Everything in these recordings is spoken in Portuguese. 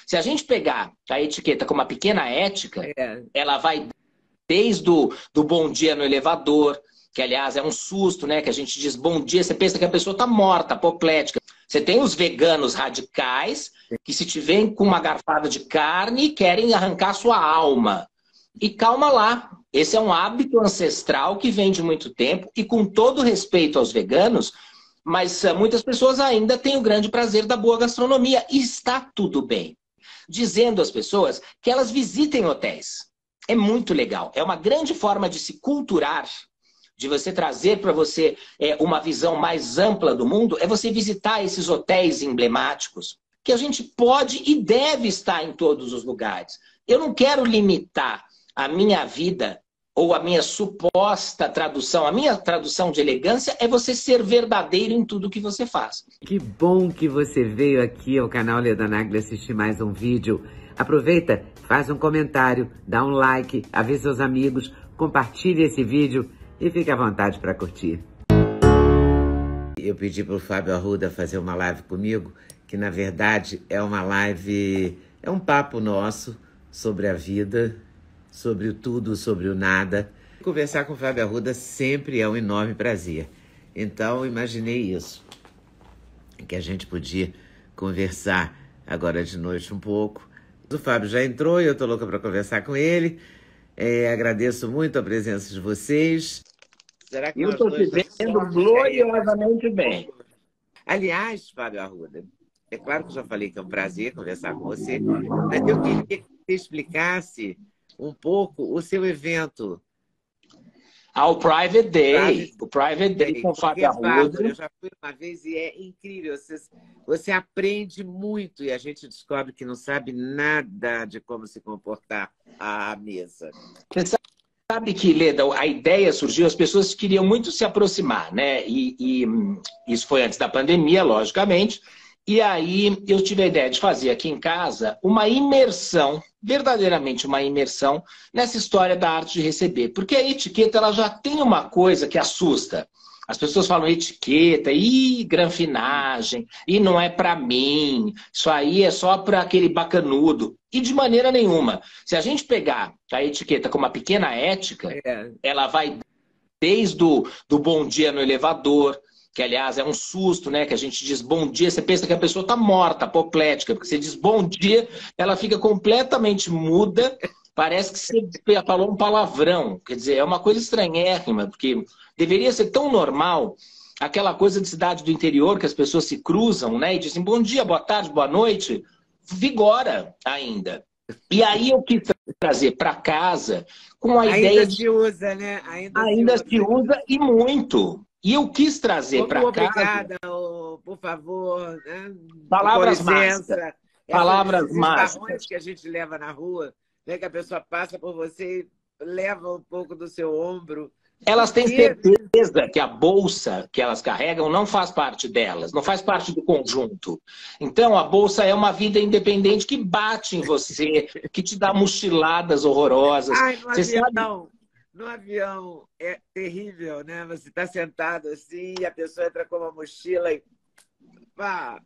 Se a gente pegar a etiqueta como uma pequena ética, É. ela vai desde do bom dia no elevador, que aliás é um susto, né? Que a gente diz bom dia, você pensa que a pessoa está morta, apoplética. Você tem os veganos radicais, que se te veem com uma garfada de carne, querem arrancar sua alma. E calma lá, esse é um hábito ancestral que vem de muito tempo, e com todo respeito aos veganos, mas muitas pessoas ainda têm o grande prazer da boa gastronomia, e está tudo bem. Dizendo às pessoas que elas visitem hotéis. É muito legal, é uma grande forma de se culturar, de você trazer para você uma visão mais ampla do mundo, é você visitar esses hotéis emblemáticos, que a gente pode e deve estar em todos os lugares. Eu não quero limitar a minha vida ou a minha suposta tradução. A minha tradução de elegância é você ser verdadeiro em tudo que você faz. Que bom que você veio aqui ao canal Leda Nagli assistir mais um vídeo. Aproveita, faz um comentário, dá um like, avisa seus amigos, compartilhe esse vídeo e fique à vontade para curtir. Eu pedi para o Fábio Arruda fazer uma live comigo, que na verdade é uma live, é um papo nosso sobre a vida, sobre o tudo, sobre o nada. Conversar com o Fábio Arruda sempre é um enorme prazer. Então, imaginei isso, que a gente podia conversar agora de noite um pouco. O Fábio já entrou e eu tô louca para conversar com ele. Agradeço muito a presença de vocês. Será que Eu nós estou te dois vendo somos? gloriosamente bem. Aliás, Fábio Arruda, é claro que eu já falei que é um prazer conversar com você, mas eu queria que você explicasse um pouco o seu evento. Ao Private Day. O Private Day com o Porque Fábio é bárbaro. Arruda. Eu já fui uma vez e é incrível. Você aprende muito e a gente descobre que não sabe nada de como se comportar à mesa. Você sabe que, Leda, a ideia surgiu, as pessoas queriam muito se aproximar, né? E isso foi antes da pandemia, logicamente. E aí eu tive a ideia de fazer aqui em casa uma imersão, verdadeiramente uma imersão, nessa história da arte de receber. Porque a etiqueta ela já tem uma coisa que assusta. As pessoas falam etiqueta, granfinagem, e não é para mim, isso aí é só para aquele bacanudo. E de maneira nenhuma. Se a gente pegar a etiqueta como uma pequena ética, ela vai desde do bom dia no elevador, que aliás é um susto, né? Que a gente diz bom dia, você pensa que a pessoa está morta, apoplética, porque você diz bom dia, ela fica completamente muda, parece que você falou um palavrão. Quer dizer, é uma coisa estranhérrima, porque deveria ser tão normal aquela coisa de cidade do interior, que as pessoas se cruzam, né? E dizem bom dia, boa tarde, boa noite, vigora ainda. E aí eu quis trazer para casa com a ideia de... Ainda se usa, né? Ainda se usa e muito. E eu quis trazer para cá... Obrigada, por favor, né? Palavras Com mágicas. licença. Palavras Esses mágicas. barrões que a gente leva na rua, né? Que a pessoa passa por você e leva um pouco do seu ombro. Elas têm certeza que a bolsa que elas carregam não faz parte delas, não faz parte do conjunto. Então, a bolsa é uma vida independente que bate em você, que te dá mochiladas horrorosas. Ai, Você sabe... no avião é terrível, né? Você está sentado assim e a pessoa entra com uma mochila e... Pá.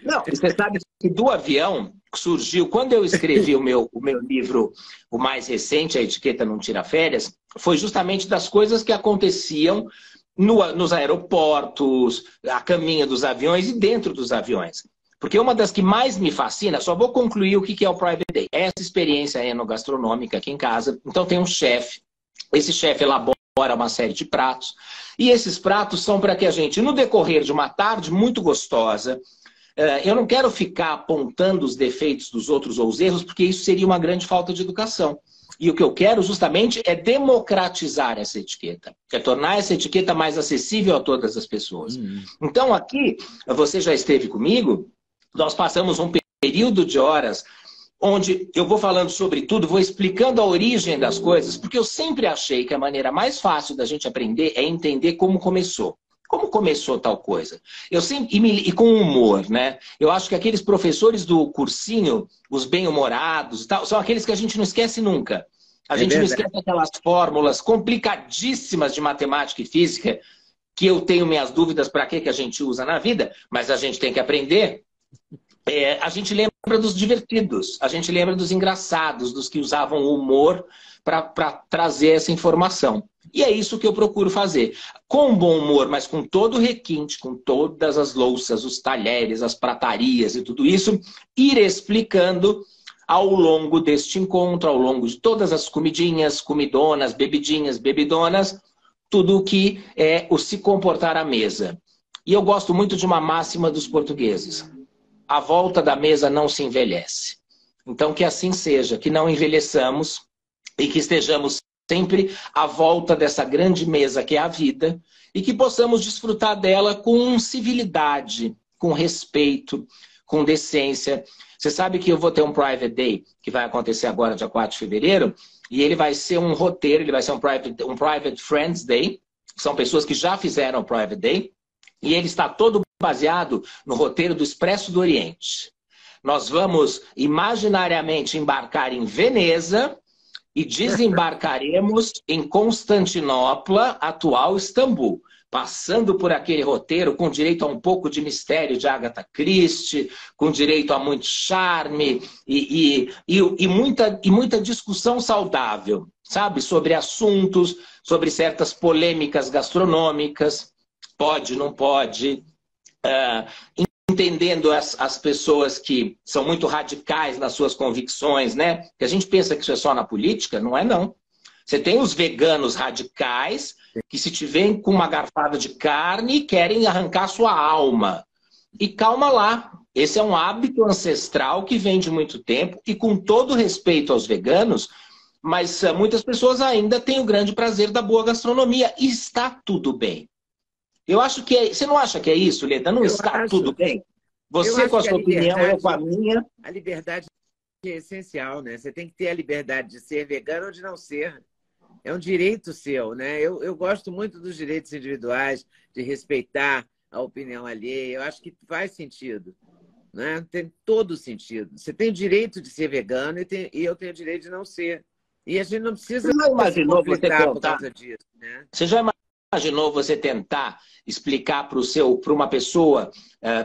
Não, você sabe que do avião surgiu, quando eu escrevi o meu livro, o mais recente, A Etiqueta Não Tira Férias, foi justamente das coisas que aconteciam nos aeroportos, a caminho dos aviões e dentro dos aviões. Porque uma das que mais me fascina, só vou concluir o que é o Private Day, é essa experiência enogastronômica aqui em casa. Então tem um chefe, esse chefe elabora uma série de pratos, e esses pratos são para que a gente, no decorrer de uma tarde muito gostosa, eu não quero ficar apontando os defeitos dos outros ou os erros, porque isso seria uma grande falta de educação. E o que eu quero justamente é democratizar essa etiqueta, é tornar essa etiqueta mais acessível a todas as pessoas. Então aqui, você já esteve comigo, nós passamos um período de horas onde eu vou falando sobre tudo, vou explicando a origem das coisas, porque eu sempre achei que a maneira mais fácil da gente aprender é entender como começou. Como começou tal coisa? Eu sempre, e com humor, né? Eu acho que aqueles professores do cursinho, os bem-humorados, são aqueles que a gente não esquece nunca. A gente não esquece aquelas fórmulas complicadíssimas de matemática e física, que eu tenho minhas dúvidas para que a gente usa na vida, mas a gente tem que aprender. a gente lembra dos divertidos, a gente lembra dos engraçados, dos que usavam o humor para trazer essa informação. E é isso que eu procuro fazer. Com bom humor, mas com todo o requinte, com todas as louças, os talheres, as pratarias e tudo isso, ir explicando ao longo deste encontro, ao longo de todas as comidinhas, comidonas, bebidinhas, bebidonas, tudo o que é o se comportar à mesa. E eu gosto muito de uma máxima dos portugueses. A volta da mesa não se envelhece. Então, que assim seja, que não envelheçamos e que estejamos sempre à volta dessa grande mesa que é a vida e que possamos desfrutar dela com civilidade, com respeito, com decência. Você sabe que eu vou ter um Private Day que vai acontecer agora, dia 4 de fevereiro, e ele vai ser um roteiro, ele vai ser um Private Friends Day. São pessoas que já fizeram o Private Day. E ele está todo baseado no roteiro do Expresso do Oriente. Nós vamos imaginariamente embarcar em Veneza e desembarcaremos em Constantinopla, atual Istambul. Passando por aquele roteiro com direito a um pouco de mistério de Agatha Christie, com direito a muito charme e muita discussão saudável, sabe? Sobre assuntos, sobre certas polêmicas gastronômicas. Pode, não pode, entendendo as pessoas que são muito radicais nas suas convicções, né? Que a gente pensa que isso é só na política, não é não. Você tem os veganos radicais que se te veem com uma garfada de carne querem arrancar sua alma. E calma lá, esse é um hábito ancestral que vem de muito tempo e com todo respeito aos veganos, mas muitas pessoas ainda têm o grande prazer da boa gastronomia e está tudo bem. Eu acho que você não acha que é isso, Leda? Não está tudo bem? Você com a sua opinião, eu com a minha. A liberdade é essencial, né? Você tem que ter a liberdade de ser vegano ou de não ser. É um direito seu, né? Eu gosto muito dos direitos individuais, de respeitar a opinião alheia. Eu acho que faz sentido, né? Tem todo sentido. Você tem o direito de ser vegano e eu tenho o direito de não ser. E a gente não precisa se conflitar por causa disso, né? Você já imaginou você tentar explicar para uma pessoa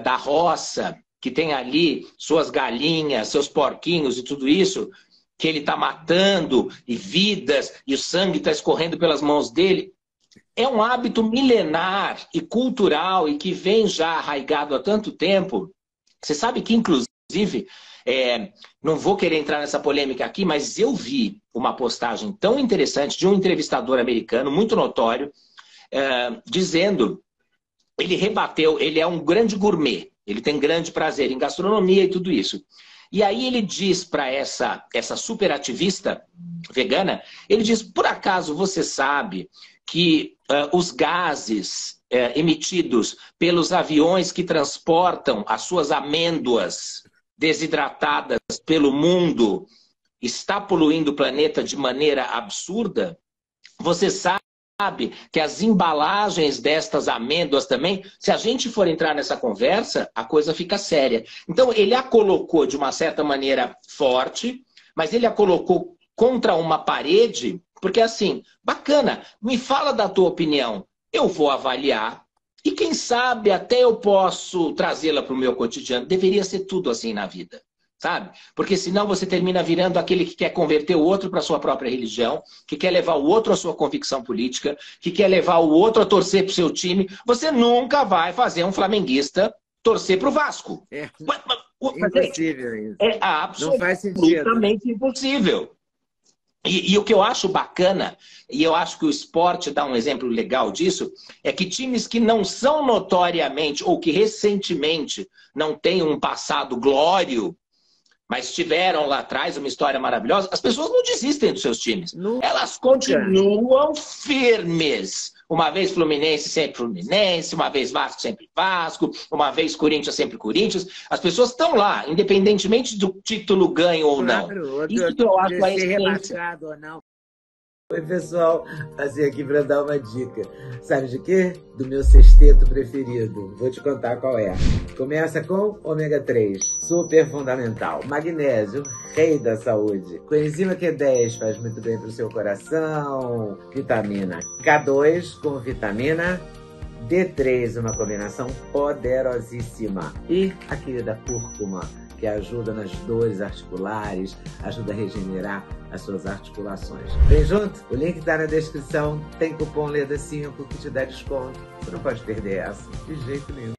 da roça que tem ali suas galinhas, seus porquinhos e tudo isso, que ele está matando e vidas e o sangue está escorrendo pelas mãos dele? É um hábito milenar e cultural e que vem já arraigado há tanto tempo. Você sabe que, inclusive, não vou querer entrar nessa polêmica aqui, mas eu vi uma postagem tão interessante de um entrevistador americano, muito notório, dizendo, ele rebateu, ele é um grande gourmet, ele tem grande prazer em gastronomia e tudo isso. E aí ele diz para essa superativista vegana, ele diz, por acaso você sabe que os gases emitidos pelos aviões que transportam as suas amêndoas desidratadas pelo mundo está poluindo o planeta de maneira absurda? Você sabe que as embalagens destas amêndoas também, se a gente for entrar nessa conversa, a coisa fica séria. Então, ele a colocou de uma certa maneira forte, mas ele a colocou contra uma parede, porque assim, bacana, me fala da tua opinião, eu vou avaliar, e quem sabe até eu posso trazê-la para o meu cotidiano. Deveria ser tudo assim na vida. Sabe? Porque senão você termina virando aquele que quer converter o outro para a sua própria religião, que quer levar o outro à sua convicção política, que quer levar o outro a torcer para o seu time. Você nunca vai fazer um flamenguista torcer para o Vasco. Impossível isso. É absolutamente impossível. E o que eu acho bacana, e eu acho que o esporte dá um exemplo legal disso, é que times que não são notoriamente, ou que recentemente não têm um passado glório, mas tiveram lá atrás uma história maravilhosa, as pessoas não desistem dos seus times. Nunca. Elas continuam firmes. Uma vez Fluminense, sempre Fluminense. Uma vez Vasco, sempre Vasco. Uma vez Corinthians, sempre Corinthians. As pessoas estão lá, independentemente do título ganho ou não. Isso que eu acho a essência. Rebaixado ou não. Oi, pessoal, passei aqui para dar uma dica. Sabe de quê? Do meu sexteto preferido. Vou te contar qual é. Começa com ômega 3, super fundamental. Magnésio, rei da saúde. Coenzima Q10 faz muito bem para o seu coração. Vitamina K2 com vitamina D3, uma combinação poderosíssima. E a querida cúrcuma, que ajuda nas dores articulares, ajuda a regenerar as suas articulações. Vem junto? O link está na descrição. Tem cupom LEDA5 que te dá desconto. Você não pode perder essa, de jeito nenhum.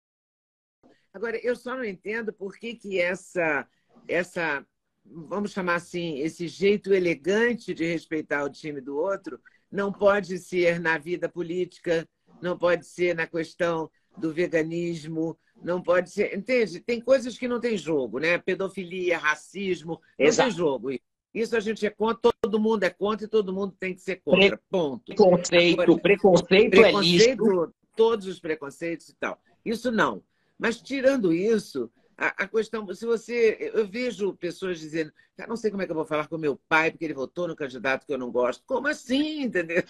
Agora, eu só não entendo por que essa, vamos chamar assim, esse jeito elegante de respeitar o time do outro não pode ser na vida política, não pode ser na questão do veganismo, não pode ser... Entende? Tem coisas que não tem jogo, né? Pedofilia, racismo, não tem jogo. Isso a gente é contra, todo mundo é contra e todo mundo tem que ser contra. Ponto. Preconceito é lixo. Todos os preconceitos e tal. Isso não. Mas tirando isso, a questão, se você... Eu vejo pessoas dizendo, não sei como é que eu vou falar com meu pai, porque ele votou no candidato que eu não gosto. Como assim, entendeu?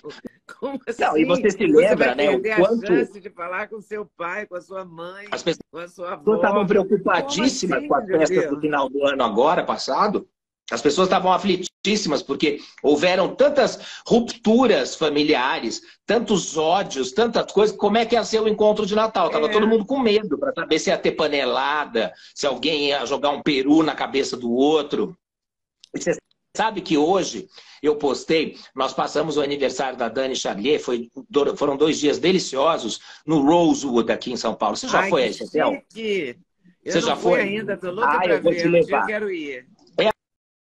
Como assim? Não, e você se lembra, né? O quanto... a chance de falar com seu pai, com a sua mãe, com a sua avó. As pessoas estavam preocupadíssimas assim, com as festas do final do ano agora, passado. As pessoas estavam aflitíssimas porque houveram tantas rupturas familiares, tantos ódios, tantas coisas. Como é que ia ser o encontro de Natal? Tava todo mundo com medo para saber se ia ter panelada, se alguém ia jogar um peru na cabeça do outro. E você sabe que hoje eu postei, nós passamos o aniversário da Dani Charlier, foram 2 dias deliciosos no Rosewood aqui em São Paulo. Você já foi a esse hotel? Você já foi ainda? Tô louca pra eu vou ver. te levar. Eu quero ir.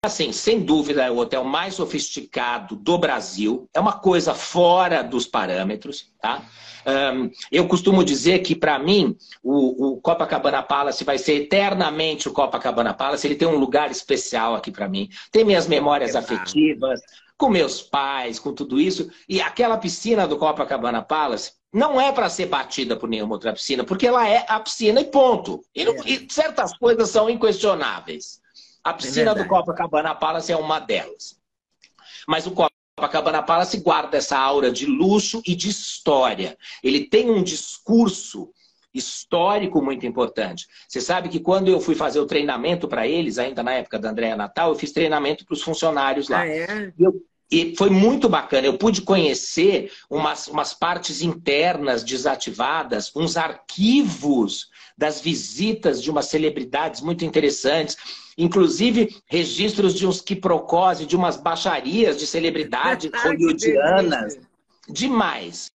Assim, sem dúvida, é o hotel mais sofisticado do Brasil. É uma coisa fora dos parâmetros, tá? Eu costumo dizer que, para mim, o Copacabana Palace vai ser eternamente o Copacabana Palace. Ele tem um lugar especial aqui para mim. Tem minhas memórias afetivas, com meus pais, com tudo isso. E aquela piscina do Copacabana Palace não é para ser batida por nenhuma outra piscina, porque ela é a piscina e ponto. E certas coisas são inquestionáveis. A piscina do Copacabana Palace é uma delas. Mas o Copacabana Palace guarda essa aura de luxo e de história. Ele tem um discurso histórico muito importante. Você sabe que quando eu fui fazer o treinamento para eles, ainda na época da Andréa Natal, eu fiz treinamento para os funcionários lá. E foi muito bacana. Eu pude conhecer umas partes internas desativadas, uns arquivos das visitas de umas celebridades muito interessantes. Inclusive, registros de uns quiprocós, de umas baixarias de celebridades hollywoodianas. Demais.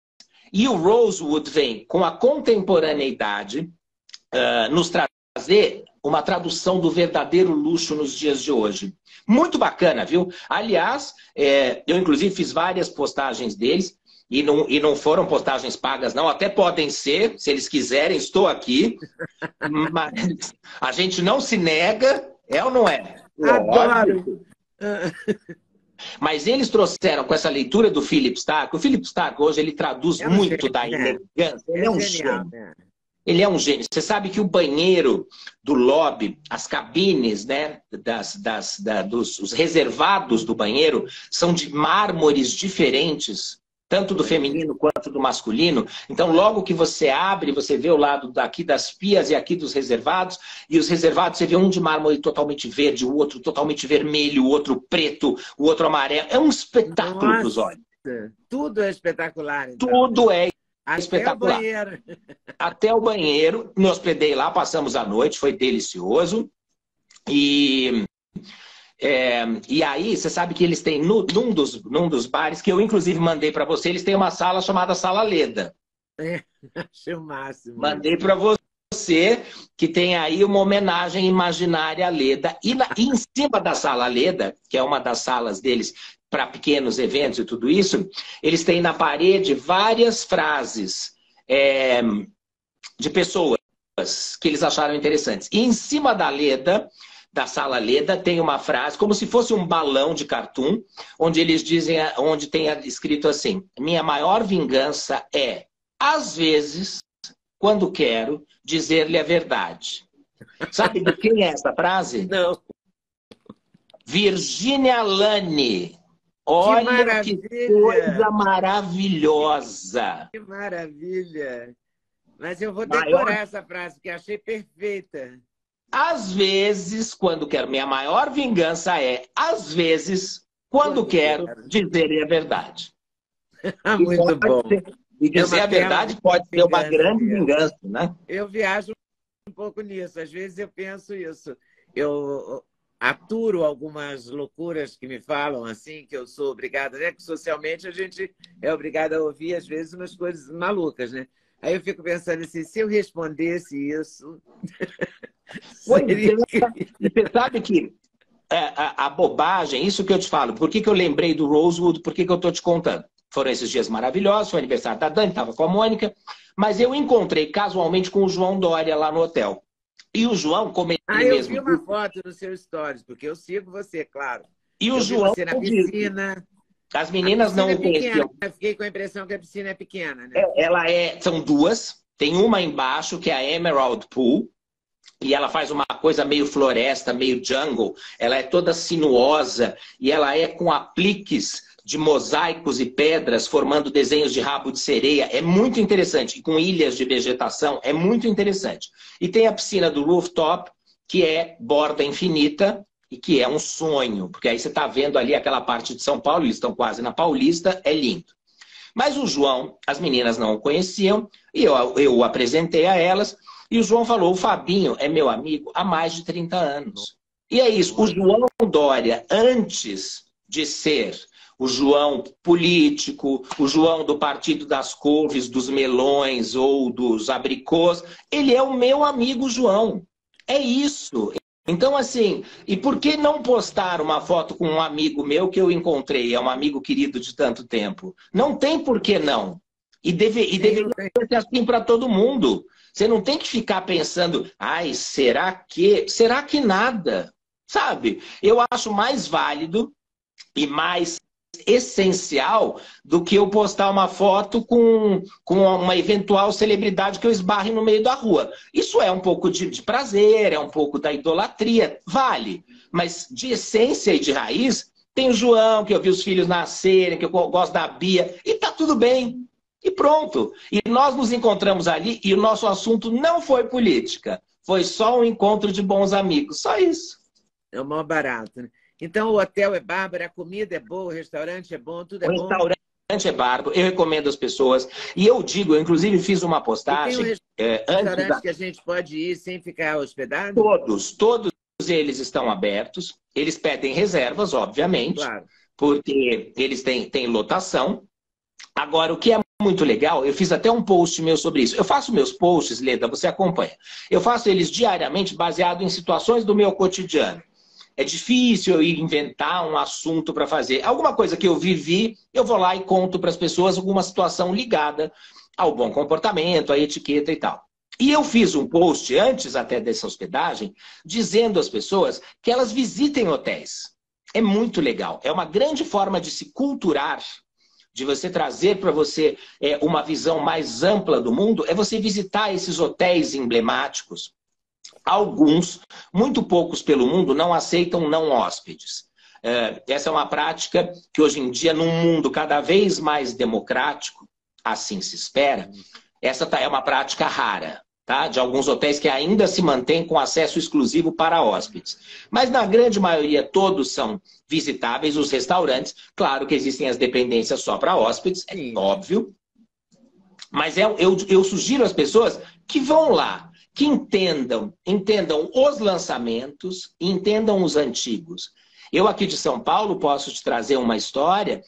E o Rosewood vem com a contemporaneidade nos trazer uma tradução do verdadeiro luxo nos dias de hoje. Muito bacana, viu? Aliás, eu inclusive fiz várias postagens deles. E não foram postagens pagas, não. Até podem ser, se eles quiserem, estou aqui. Mas a gente não se nega. É ou não é? Adoro! Mas eles trouxeram com essa leitura do Philip Stark. O Philip Stark hoje ele traduz muito da elegância. Ele é um gênio. Ele é um gênio. Você sabe que o banheiro do lobby, as cabines, né, os reservados do banheiro são de mármores diferentes, tanto do feminino quanto do masculino. Então, logo que você abre, você vê o lado daqui das pias e aqui dos reservados. E os reservados, você vê um de mármore totalmente verde, o outro totalmente vermelho, o outro preto, o outro amarelo. É um espetáculo para os olhos. Tudo é espetacular. Então. Tudo é espetacular. Até o banheiro. Até o banheiro. Me hospedei lá, passamos a noite, foi delicioso. E aí, você sabe que eles têm, num dos bares, que eu inclusive mandei para você, eles têm uma sala chamada Sala Leda. Achei o máximo. Mandei para você, que tem aí uma homenagem imaginária à Leda. E em cima da Sala Leda, que é uma das salas deles para pequenos eventos e tudo isso, eles têm na parede várias frases de pessoas que eles acharam interessantes. E em cima da Leda, da Sala Leda, tem uma frase, como se fosse um balão de cartoon, onde eles dizem, onde tem escrito assim: minha maior vingança é, às vezes, quando quero, dizer-lhe a verdade. Sabe de quem é essa frase? Não. Virginia Lane. Olha que coisa maravilhosa. Que maravilha. Mas eu vou decorar essa frase, porque achei perfeita. Às vezes, quando quero. Minha maior vingança é, às vezes, quando quero dizer a verdade. Muito bom. E dizer a verdade pode ser uma grande vingança, né? Eu viajo um pouco nisso. Às vezes eu penso isso. Eu aturo algumas loucuras que me falam assim, que eu sou obrigada, né? Que socialmente a gente é obrigada a ouvir, às vezes, umas coisas malucas, né? Aí eu fico pensando assim, se eu respondesse isso, seria... Você sabe que a bobagem, isso que eu te falo, por que eu lembrei do Rosewood, por que eu estou te contando? Foram esses dias maravilhosos, foi o aniversário da Dani, estava com a Mônica, mas eu encontrei casualmente com o João Dória lá no hotel. E o João, como ele mesmo... eu vi uma foto no seu stories, porque eu sigo você, claro. E o eu João... vi você na piscina. As meninas não o conheciam. Eu fiquei com a impressão que a piscina é pequena, né? São duas. Tem uma embaixo, que é a Emerald Pool, e ela faz uma coisa meio floresta, meio jungle. Ela é toda sinuosa e ela é com apliques de mosaicos e pedras formando desenhos de rabo de sereia. É muito interessante. E com ilhas de vegetação, é muito interessante. E tem a piscina do rooftop, que é borda infinita e que é um sonho. Porque aí você está vendo ali aquela parte de São Paulo, eles estão quase na Paulista, é lindo. Mas o João, as meninas não o conheciam, e eu o apresentei a elas, e o João falou, o Fabinho é meu amigo há mais de 30 anos. E é isso, o João Dória, antes de ser o João político, o João do Partido das Couves, dos melões ou dos abricôs, ele é o meu amigo João. É isso. Então, assim, e por que não postar uma foto com um amigo meu que eu encontrei? É um amigo querido de tanto tempo. Não tem por que não. E deveria ser assim para todo mundo. Você não tem que ficar pensando, ai, será que... Será que nada? Sabe? Eu acho mais válido e mais essencial do que eu postar uma foto com uma eventual celebridade que eu esbarre no meio da rua. Isso é um pouco de prazer, é um pouco da idolatria, vale. Mas de essência e de raiz, tem o João, que eu vi os filhos nascerem, que eu gosto da Bia, e tá tudo bem. E pronto. E nós nos encontramos ali e o nosso assunto não foi política. Foi só um encontro de bons amigos. Só isso. É o maior barato, né? Então, o hotel é bárbaro, a comida é boa, o restaurante é bom, tudo é bom. O restaurante é bárbaro, eu recomendo às pessoas. E eu digo, eu inclusive fiz uma postagem... E tem um restaurante que a gente pode ir sem ficar hospedado? Todos eles estão abertos. Eles pedem reservas, obviamente, claro, porque eles têm lotação. Agora, o que é muito legal, eu fiz até um post meu sobre isso. Eu faço meus posts, Leda, você acompanha. Eu faço eles diariamente baseado em situações do meu cotidiano. É difícil eu inventar um assunto para fazer. Alguma coisa que eu vivi, eu vou lá e conto para as pessoas alguma situação ligada ao bom comportamento, à etiqueta e tal. E eu fiz um post antes até dessa hospedagem, dizendo às pessoas que elas visitem hotéis. É muito legal. É uma grande forma de se culturar, de você trazer para você uma visão mais ampla do mundo, é você visitar esses hotéis emblemáticos. Alguns, muito poucos pelo mundo, não aceitam não hóspedes. Essa é uma prática que hoje em dia, num mundo cada vez mais democrático, assim se espera, essa é uma prática rara, tá? De alguns hotéis que ainda se mantêm com acesso exclusivo para hóspedes. Mas na grande maioria todos são visitáveis, os restaurantes. Claro que existem as dependências só para hóspedes, é óbvio. Mas eu sugiro às pessoas que vão lá, que entendam os lançamentos, entendam os antigos. Eu aqui de São Paulo posso te trazer uma história.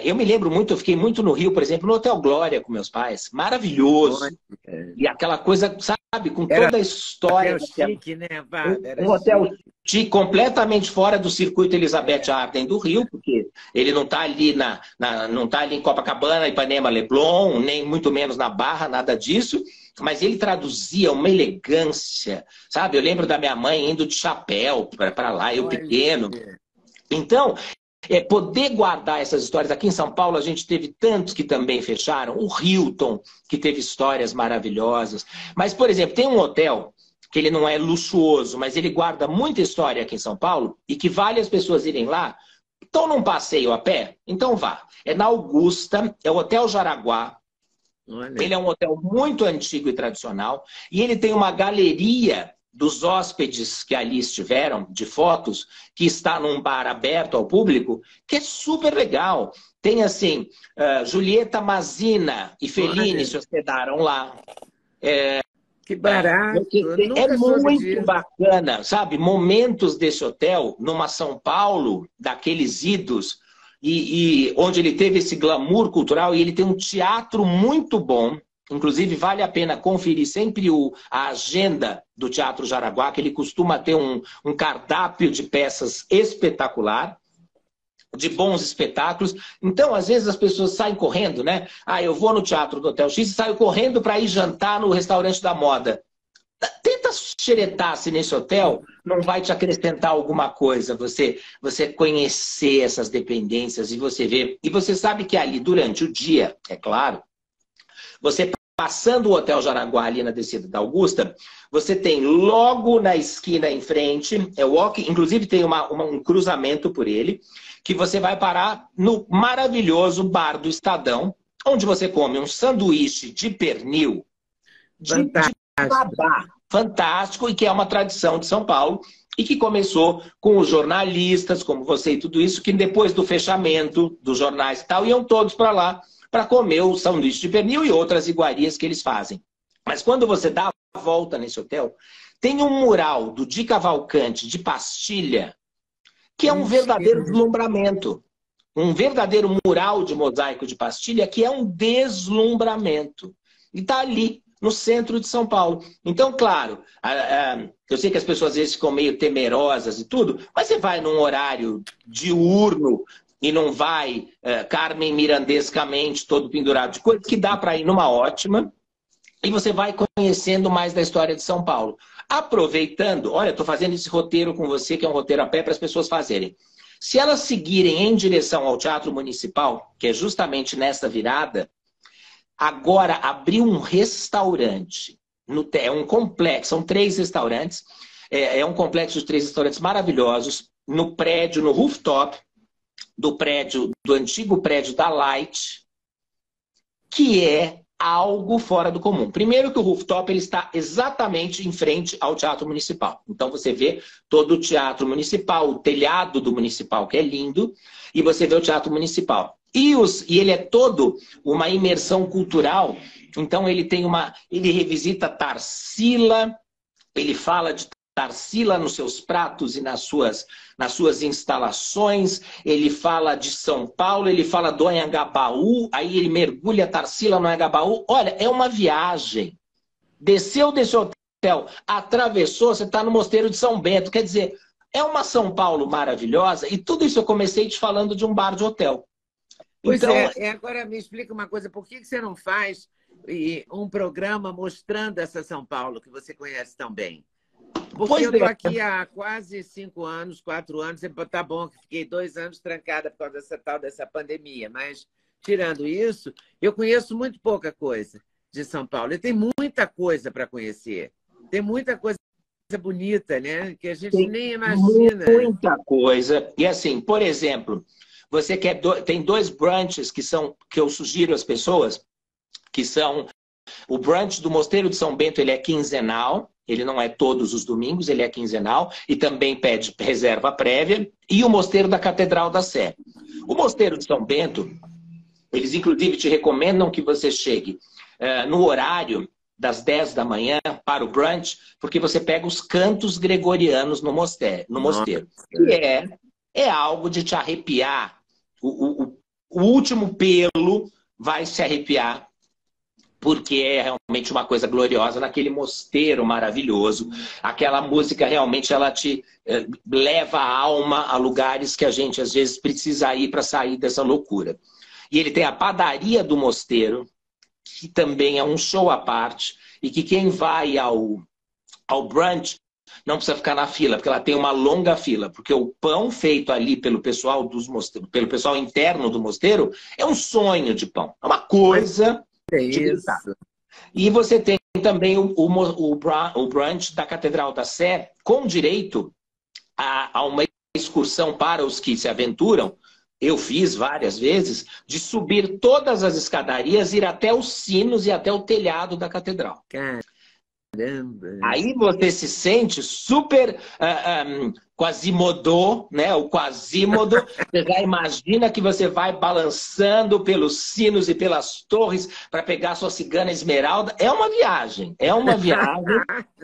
Eu me lembro muito, eu fiquei muito no Rio, por exemplo, no Hotel Glória com meus pais. Maravilhoso. E aquela coisa, sabe, com toda a história. Hotel chique, né, Wagner? Um hotel chique, completamente fora do circuito Elizabeth Arden do Rio, porque ele não está ali, não tá ali em Copacabana, Ipanema, Leblon, nem muito menos na Barra, nada disso. Mas ele traduzia uma elegância, sabe? Eu lembro da minha mãe indo de chapéu para lá, eu pequeno. Então, poder guardar essas histórias. Aqui em São Paulo a gente teve tantos que também fecharam. O Hilton, que teve histórias maravilhosas. Mas, por exemplo, tem um hotel que ele não é luxuoso, mas ele guarda muita história aqui em São Paulo e que vale as pessoas irem lá. Estão num passeio a pé? Então vá. É na Augusta, é o Hotel Jaraguá. Ele é um hotel muito antigo e tradicional. E ele tem uma galeria dos hóspedes que ali estiveram, de fotos, que está num bar aberto ao público, que é super legal. Tem, assim, Julieta Mazina e Fellini se hospedaram lá. Que barato, eu É nunca soube muito disso. bacana, sabe? Momentos desse hotel, numa São Paulo, daqueles idos, e onde ele teve esse glamour cultural, e ele tem um teatro muito bom. Inclusive, vale a pena conferir sempre a agenda do Teatro Jaraguá, que ele costuma ter um cardápio de peças espetacular, de bons espetáculos. Então, às vezes, as pessoas saem correndo, né? Ah, eu vou no Teatro do Hotel X e saio correndo para ir jantar no restaurante da moda. Tenta xeretar se nesse hotel não vai te acrescentar alguma coisa. Você conhecer essas dependências e você ver. E você sabe que ali, durante o dia, é claro, você passando o Hotel Jaraguá ali na descida da Augusta, você tem logo na esquina em frente, inclusive tem um cruzamento por ele, que você vai parar no maravilhoso Bar do Estadão, onde você come um sanduíche de pernil de babá. Fantástico, e que é uma tradição de São Paulo, e que começou com os jornalistas, como você e tudo isso, que depois do fechamento dos jornais e tal, iam todos para lá para comer o sanduíche de pernil e outras iguarias que eles fazem. Mas quando você dá a volta nesse hotel, tem um mural do Di Cavalcanti de pastilha, que é um verdadeiro deslumbramento. Um verdadeiro mural de mosaico de pastilha, que é um deslumbramento. E está ali, no centro de São Paulo. Então, claro, eu sei que as pessoas às vezes ficam meio temerosas e tudo, mas você vai num horário diurno e não vai Carmen Mirandescamente todo pendurado de coisa, que dá para ir numa ótima, e você vai conhecendo mais da história de São Paulo. Aproveitando, olha, estou fazendo esse roteiro com você, que é um roteiro a pé para as pessoas fazerem. Se elas seguirem em direção ao Teatro Municipal, que é justamente nessa virada, agora abriu um restaurante. É um complexo, são 3 restaurantes. É um complexo de 3 restaurantes maravilhosos, no prédio, no rooftop do antigo prédio da Light, que é algo fora do comum. Primeiro que o rooftop ele está exatamente em frente ao Teatro Municipal. Então você vê todo o Teatro Municipal, o telhado do Municipal, que é lindo, e você vê o Teatro Municipal. E ele é todo uma imersão cultural. Então ele revisita Tarsila, ele fala de Tarsila nos seus pratos e nas suas instalações, ele fala de São Paulo, ele fala do Anhangabaú, aí ele mergulha Tarsila no Anhangabaú. Olha, é uma viagem. Desceu desse hotel, atravessou, você está no Mosteiro de São Bento. Quer dizer, é uma São Paulo maravilhosa, e tudo isso eu comecei te falando de um bar de hotel. Pois então, agora me explica uma coisa, por que você não faz um programa mostrando essa São Paulo que você conhece tão bem? Porque eu estou aqui há quase 5 anos, 4 anos, tá bom que fiquei 2 anos trancada por causa dessa pandemia, mas tirando isso, eu conheço muito pouca coisa de São Paulo. E tem muita coisa para conhecer, tem muita coisa bonita, né? Que a gente nem imagina. Muita coisa. E assim, por exemplo, você tem 2 brunches que eu sugiro às pessoas, que são o brunch do Mosteiro de São Bento, ele é quinzenal, ele não é todos os domingos, ele é quinzenal, e também pede reserva prévia, e o Mosteiro da Catedral da Sé. O Mosteiro de São Bento, eles inclusive te recomendam que você chegue no horário das 10 da manhã para o brunch, porque você pega os cantos gregorianos no mosteiro. Que é algo de te arrepiar. O último pelo vai se arrepiar, porque é realmente uma coisa gloriosa naquele mosteiro maravilhoso. Aquela música realmente ela te leva a alma a lugares que a gente às vezes precisa ir para sair dessa loucura. E ele tem a padaria do mosteiro, que também é um show à parte, e que quem vai ao brunch não precisa ficar na fila, porque ela tem uma longa fila, porque o pão feito ali pelo pessoal pelo pessoal interno do mosteiro é um sonho de pão. É uma coisa... Isso. E você tem também o brunch da Catedral da Sé, com direito a uma excursão para os que se aventuram. Eu fiz várias vezes, de subir todas as escadarias, ir até os sinos e até o telhado da catedral. Aí você se sente super Quasimodo, né? O Quasimodo. Você já imagina que você vai balançando pelos sinos e pelas torres para pegar sua cigana esmeralda. É uma viagem, é uma viagem.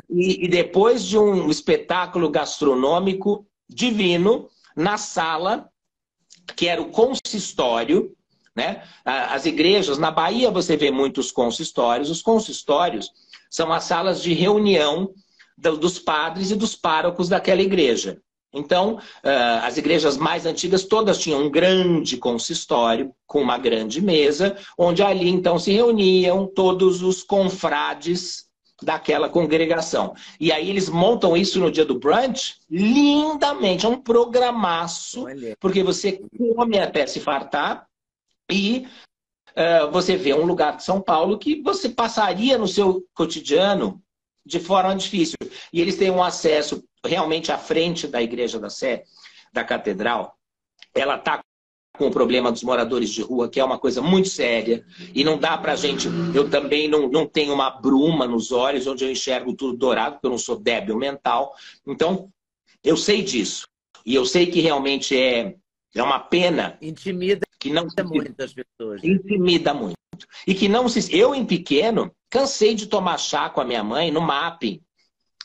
E depois de um espetáculo gastronômico divino, na sala, que era o consistório, né? As igrejas, na Bahia você vê muitos consistórios. Os consistórios são as salas de reunião dos padres e dos párocos daquela igreja. Então, as igrejas mais antigas todas tinham um grande consistório, com uma grande mesa, onde ali então se reuniam todos os confrades daquela congregação. E aí eles montam isso no dia do brunch lindamente, é um programaço, porque você come até se fartar e você vê um lugar de São Paulo que você passaria no seu cotidiano de forma difícil. E eles têm um acesso realmente à frente da Igreja da Sé, da Catedral. Ela está com o problema dos moradores de rua, que é uma coisa muito séria. E não dá pra gente... Eu também não tenho uma bruma nos olhos, onde eu enxergo tudo dourado, porque eu não sou débil mental. Então, eu sei disso. E eu sei que realmente é uma pena... Intimida que não muito as pessoas. Né? Intimida muito. E que não se... Eu, em pequeno, cansei de tomar chá com a minha mãe no mapping.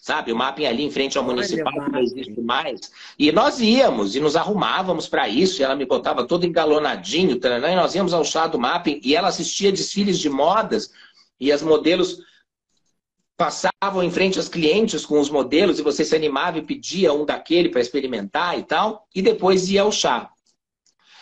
Sabe, o mapping ali em frente ao municipal, que não existe mais. E nós íamos e nos arrumávamos para isso. E ela me botava todo engalonadinho. E nós íamos ao chá do mapping e ela assistia desfiles de modas. E as modelos passavam em frente aos clientes com os modelos e você se animava e pedia um daquele para experimentar e tal. E depois ia ao chá.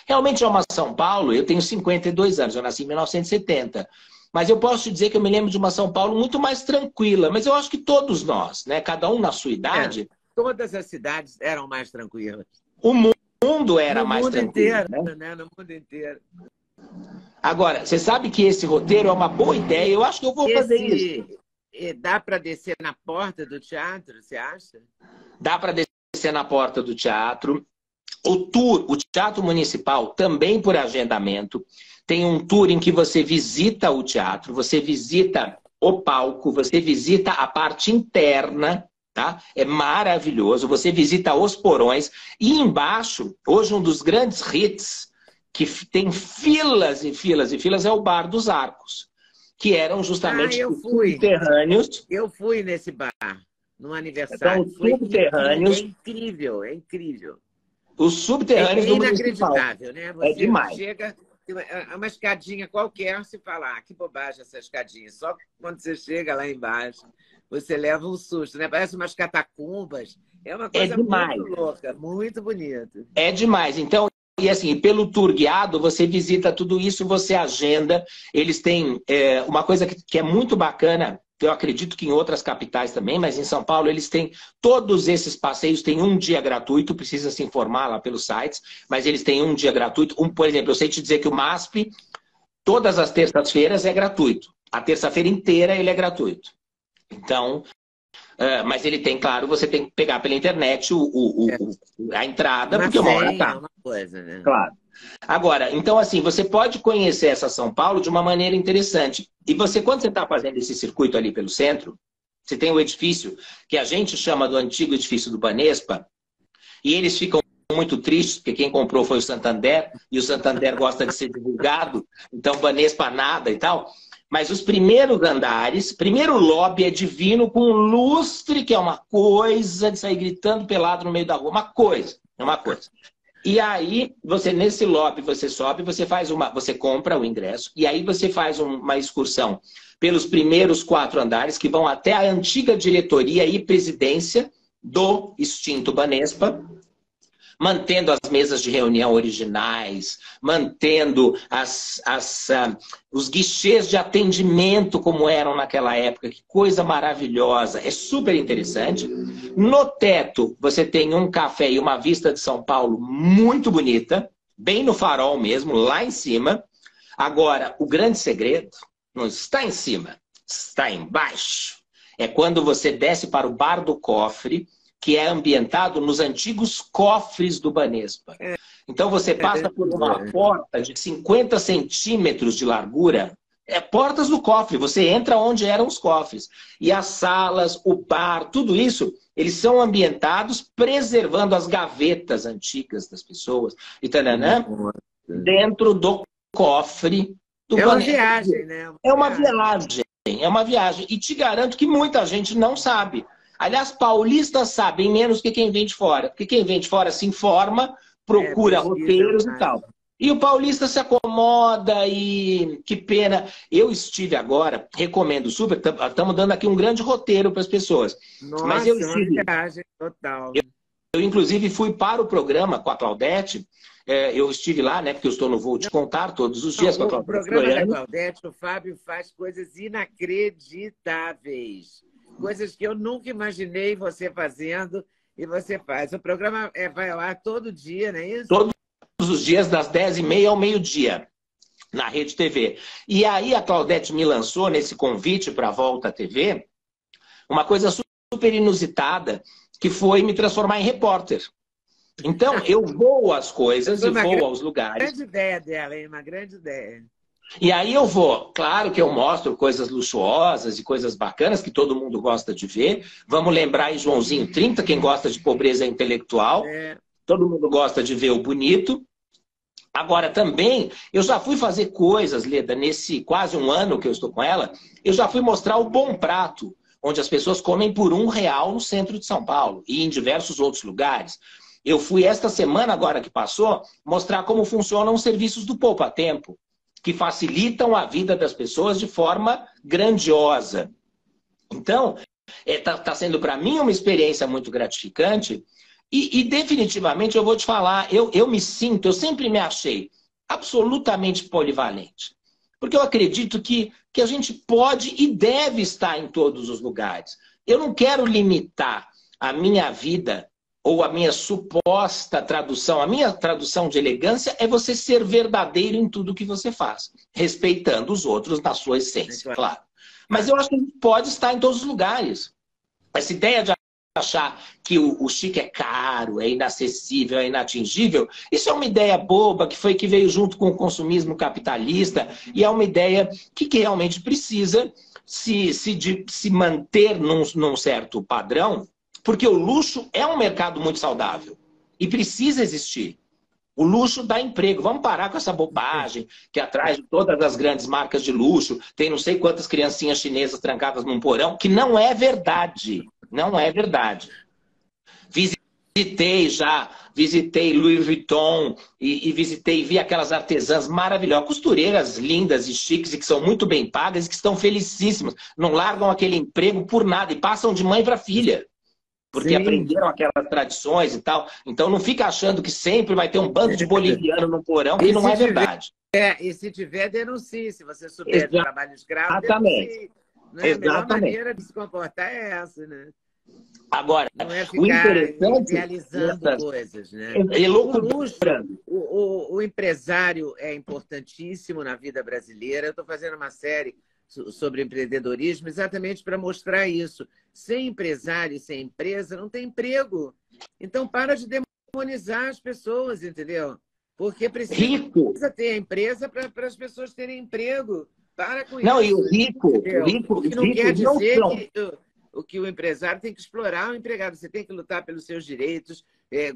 Realmente é uma São Paulo, eu tenho 52 anos, eu nasci em 1970. Mas eu posso te dizer que eu me lembro de uma São Paulo muito mais tranquila. Mas eu acho que todos nós, né? Cada um na sua idade... Todas as cidades eram mais tranquilas. O mundo era mais tranquilo. Inteiro, né? No mundo inteiro. Agora, você sabe que esse roteiro é uma boa ideia. Eu acho que eu vou fazer isso. Dá para descer na porta do teatro, você acha? Dá para descer na porta do teatro. O Teatro Municipal, também por agendamento, tem um tour em que você visita o teatro, você visita o palco, você visita a parte interna, tá? É maravilhoso. Você visita os porões. E embaixo, hoje um dos grandes hits, que tem filas e filas e filas, é o Bar dos Arcos, que eram justamente os subterrâneos. Eu fui nesse bar, no aniversário. Então, os subterrâneos... É incrível, é incrível. Os subterrâneos do municipal. É inacreditável, né? Você demais. Chega... Uma escadinha qualquer, se falar, que bobagem essa escadinha. Só quando você chega lá embaixo, você leva um susto, né? Parece umas catacumbas. É uma coisa muito louca, muito bonita. É demais. Então, e assim, pelo tour guiado, você visita tudo isso, você agenda. Eles têm uma coisa que é muito bacana, eu acredito que em outras capitais também, mas em São Paulo eles têm todos esses passeios, tem um dia gratuito, precisa se informar lá pelos sites, mas eles têm um dia gratuito. Por exemplo, eu sei te dizer que o MASP, todas as terças-feiras é gratuito. A terça-feira inteira ele é gratuito. Então, mas ele tem, claro, você tem que pegar pela internet a entrada, porque uma hora tá. Uma coisa, né? Claro. Agora, então assim, você pode conhecer essa São Paulo de uma maneira interessante. E você, quando você está fazendo esse circuito ali pelo centro, você tem o edifício que a gente chama do antigo edifício do Banespa, e eles ficam muito tristes, porque quem comprou foi o Santander, e o Santander gosta de ser divulgado, então Banespa nada e tal. Mas os primeiros andares, primeiro lobby é divino, com um lustre, que é uma coisa de sair gritando pelado no meio da rua. É uma coisa. E aí, você nesse lobby, você sobe, você compra o ingresso, e aí você faz uma excursão pelos primeiros 4 andares, que vão até a antiga diretoria e presidência do extinto Banespa, mantendo as mesas de reunião originais, mantendo os guichês de atendimento como eram naquela época. Que coisa maravilhosa, é super interessante. No teto, você tem um café e uma vista de São Paulo muito bonita, bem no farol mesmo, lá em cima. Agora, o grande segredo não está em cima, está embaixo. É quando você desce para o Bar do Cofre, que é ambientado nos antigos cofres do Banespa. Então você passa por uma porta de 50 centímetros de largura, portas do cofre. Você entra onde eram os cofres. E as salas, o bar, tudo isso, eles são ambientados preservando as gavetas antigas das pessoas e tananã, dentro do cofre do É uma planeta. viagem, né? É uma viagem, é uma viagem. E te garanto que muita gente não sabe. Aliás, paulistas sabem menos que quem vem de fora. Porque quem vem de fora se informa, procura roteiros e tal. E o paulista se acomoda e que pena. Eu estive agora, recomendo super, estamos dando aqui um grande roteiro para as pessoas. Nossa, mas eu estive, uma viagem total. Eu, inclusive, fui para o programa com a Claudete. Eu estive lá, né? Porque eu estou no Voo Te Contar todos os dias com a Claudete. O programa da Claudete, o Fábio faz coisas inacreditáveis. Coisas que eu nunca imaginei você fazendo e você faz. O programa vai ao ar todo dia, não é isso? Todos os dias, das 10h30 ao meio-dia, na Rede TV. E aí a Claudete me lançou nesse convite para a Volta à TV uma coisa super inusitada, que foi me transformar em repórter. Então, eu vou às coisas e vou aos lugares. Uma grande ideia dela, hein? Uma grande ideia. E aí eu vou, claro que eu mostro coisas luxuosas e coisas bacanas que todo mundo gosta de ver. Vamos lembrar aí Joãozinho 30, quem gosta de pobreza intelectual. Todo mundo gosta de ver o bonito. Agora também, eu já fui fazer coisas, Leda, nesse quase um ano que eu estou com ela, eu já fui mostrar o Bom Prato, onde as pessoas comem por R$1 no centro de São Paulo e em diversos outros lugares. Eu fui esta semana, agora que passou, mostrar como funcionam os serviços do Poupa Tempo, que facilitam a vida das pessoas de forma grandiosa. Então, está sendo para mim uma experiência muito gratificante e definitivamente eu vou te falar, eu me sinto, eu sempre me achei absolutamente polivalente. Porque eu acredito que a gente pode e deve estar em todos os lugares. Eu não quero limitar a minha vida ou a minha suposta tradução. A minha tradução de elegância é você ser verdadeiro em tudo que você faz, respeitando os outros na sua essência, claro. Mas eu acho que a gente pode estar em todos os lugares. Essa ideia de achar que o chique é caro, é inacessível, é inatingível, isso é uma ideia boba que veio junto com o consumismo capitalista e é uma ideia que realmente precisa se manter num certo padrão, porque o luxo é um mercado muito saudável e precisa existir. O luxo dá emprego. Vamos parar com essa bobagem que atrás de todas as grandes marcas de luxo tem não sei quantas criancinhas chinesas trancadas num porão, que não é verdade. Não é verdade. Visitei Louis Vuitton e vi aquelas artesãs maravilhosas, costureiras lindas e chiques e que são muito bem pagas e que estão felicíssimas. Não largam aquele emprego por nada e passam de mãe para filha. Porque aprenderam aquelas tradições e tal. Então não fica achando que sempre vai ter um bando de boliviano no porão, que não é verdade. E se tiver, denuncie. Se você souber do trabalho escravo, denuncie. Né? A melhor maneira de se comportar é essa, né? Agora, não é ficar o interessante idealizando coisas, né? O empresário é importantíssimo na vida brasileira. Eu estou fazendo uma série sobre empreendedorismo exatamente para mostrar isso. Sem empresário e sem empresa, não tem emprego. Então, para de demonizar as pessoas, entendeu? Porque precisa ter a empresa para as pessoas terem emprego. Para com isso. Não, e o rico não quer dizer que o empresário tem que explorar o empregado. Você tem que lutar pelos seus direitos,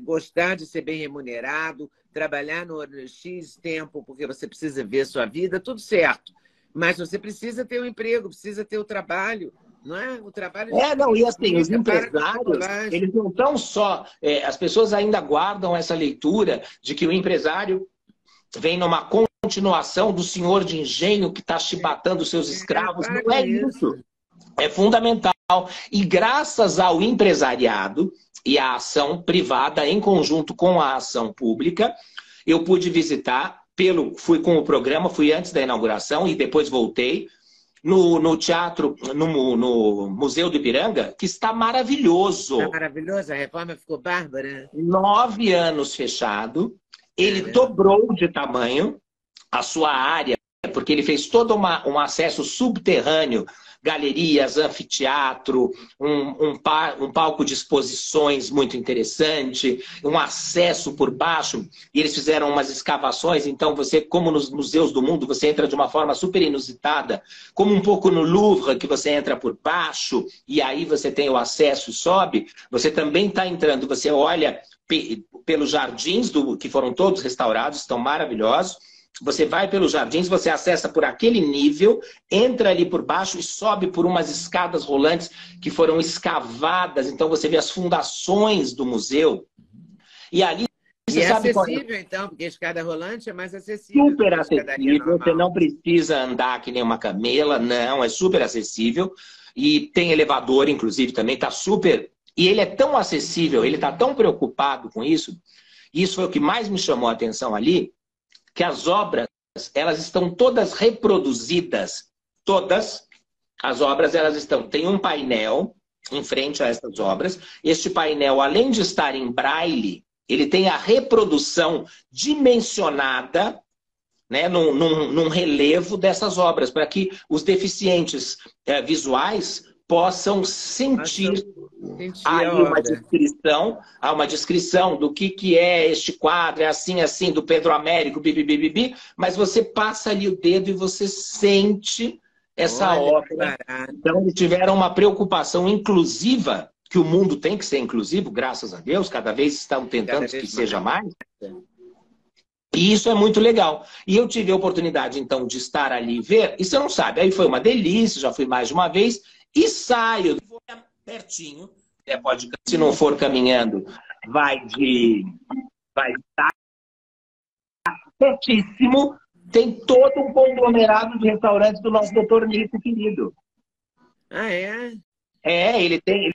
gostar de ser bem remunerado, trabalhar no X tempo, porque você precisa ver sua vida, tudo certo. Mas você precisa ter um emprego, precisa ter o trabalho, não é? O trabalho... e assim, os empresários, eles não estão só... as pessoas ainda guardam essa leitura de que o empresário vem numa continuação do senhor de engenho que está chibatando seus escravos. Não é isso. É fundamental. E graças ao empresariado e à ação privada, em conjunto com a ação pública, eu pude visitar, fui com o programa, fui antes da inauguração e depois voltei, no teatro, no Museu do Ipiranga, que está maravilhoso. Está maravilhoso, a reforma ficou bárbara. 9 anos fechado, ele dobrou de tamanho, a sua área porque ele fez todo um acesso subterrâneo, galerias, anfiteatro, um palco de exposições muito interessante, um acesso por baixo, e eles fizeram umas escavações, então você, como nos museus do mundo, você entra de uma forma super inusitada, como um pouco no Louvre, que você entra por baixo, e aí você tem o acesso e sobe, você também está entrando, você olha pelos jardins, que foram todos restaurados, estão maravilhosos. Você vai pelos jardins, você acessa por aquele nível, entra ali por baixo e sobe por umas escadas rolantes que foram escavadas. Então você vê as fundações do museu. E ali você E é sabe acessível, então, porque a escada rolante é mais acessível. Super acessível, você não precisa andar que nem uma camela, não, é super acessível. E tem elevador, inclusive, também, está super... E ele é tão acessível, ele está tão preocupado com isso, e isso foi o que mais me chamou a atenção ali, que as obras, elas estão todas reproduzidas. Todas as obras, elas estão... Tem um painel em frente a essas obras. Este painel, além de estar em braille, ele tem a reprodução dimensionada, né, num relevo dessas obras, para que os deficientes visuais possam sentir aí uma descrição do que é este quadro, é assim, assim, do Pedro Américo, bibi, mas você passa ali o dedo e você sente essa obra. Então, eles tiveram uma preocupação inclusiva, que o mundo tem que ser inclusivo, graças a Deus, cada vez estão tentando que seja mais. E isso é muito legal. E eu tive a oportunidade, então, de estar ali e ver, e você não sabe, aí foi uma delícia, já fui mais de uma vez, e saio, vou pertinho, pode, se não for caminhando, vai estar pertíssimo, tem todo um conglomerado de restaurantes do nosso doutor Nico querido. Ah, é? É, ele tem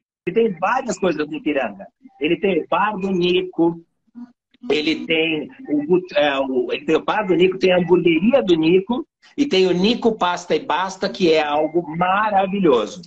várias coisas no Ipiranga. Ele tem o bar do Nico, ele tem o bar do Nico, tem a hamburgueria do Nico, e tem o Nico Pasta e Basta, que é algo maravilhoso.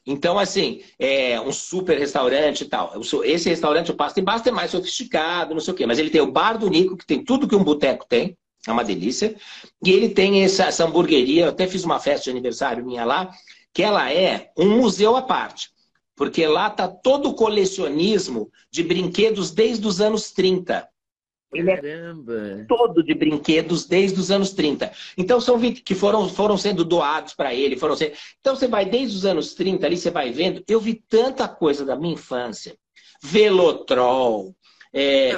Então, assim, é um super restaurante e tal. Esse restaurante, o Pasta e Basta, é mais sofisticado, não sei o quê. Mas ele tem o bar do Nico, que tem tudo que um boteco tem. É uma delícia. E ele tem essa hamburgueria. Eu até fiz uma festa de aniversário minha lá, que ela é um museu à parte. Porque lá está todo o colecionismo de brinquedos desde os anos 30. Ele é todo de brinquedos desde os anos 30. Então, são que foram sendo doados para ele. Então, você vai desde os anos 30 ali, você vai vendo. Eu vi tanta coisa da minha infância. Velotrol,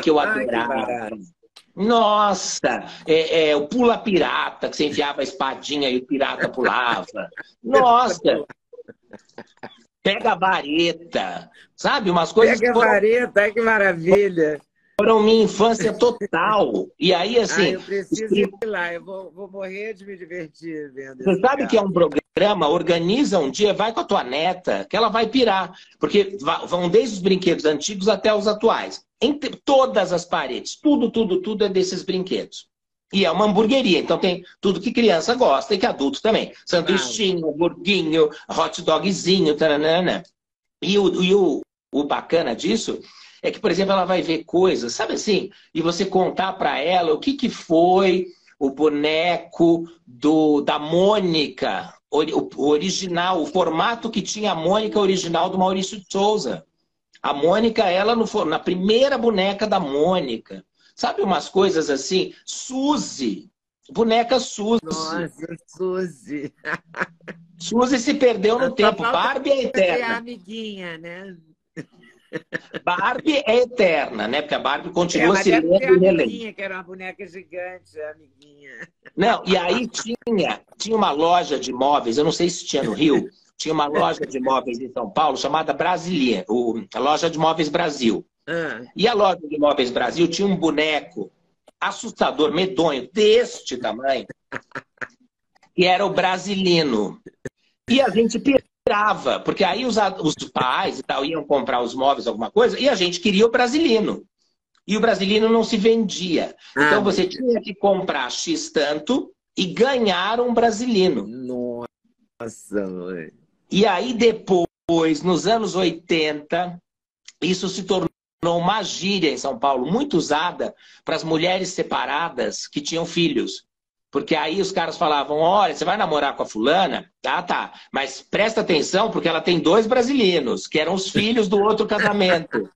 que eu adorava. Nossa, o pula-pirata, que você enfiava a espadinha e o pirata pulava. Nossa, pega a vareta. Sabe, umas coisas... Pega a vareta, que maravilha. Foram minha infância total. E aí, assim... eu preciso ir lá. Eu vou morrer de me divertir vendo isso. Você sabe que é um programa, organiza um dia, vai com a tua neta, que ela vai pirar. Porque vão desde os brinquedos antigos até os atuais. Entre todas as paredes. Tudo é desses brinquedos. E é uma hamburgueria. Então tem tudo que criança gosta e que adulto também. Sanduichinho, hamburguinho, hot dogzinho, taranana. E o bacana disso... é que, por exemplo, ela vai ver coisas, sabe assim? E você contar para ela o que foi o boneco da Mônica, o original, o formato que tinha a Mônica original do Maurício de Souza. A Mônica, ela na primeira boneca da Mônica. Sabe umas coisas assim? Suzy. Boneca Suzy. Nossa, Suzy. Suzy se perdeu no tempo. Barbie é eterna. É a amiguinha, né? Barbie é eterna, né? Porque a Barbie continua se lendo e relendo. Que era uma boneca gigante, a amiguinha. Não, e aí tinha uma loja de móveis, eu não sei se tinha no Rio, tinha uma loja de móveis em São Paulo chamada Brasilia, a loja de móveis Brasil. E a loja de móveis Brasil tinha um boneco assustador, medonho, deste tamanho, que era o Brasilino. E a gente pirava, porque aí os pais e tal iam comprar os móveis, alguma coisa, e a gente queria o Brasilino. E o Brasilino não se vendia. Então você tinha que comprar X tanto e ganhar um Brasilino. Nossa, mãe. E aí depois, nos anos 80, isso se tornou uma gíria em São Paulo, muito usada para as mulheres separadas que tinham filhos. Porque aí os caras falavam, olha, você vai namorar com a fulana? Ah, tá. Mas presta atenção, porque ela tem 2 brasileiros, que eram os filhos do outro casamento.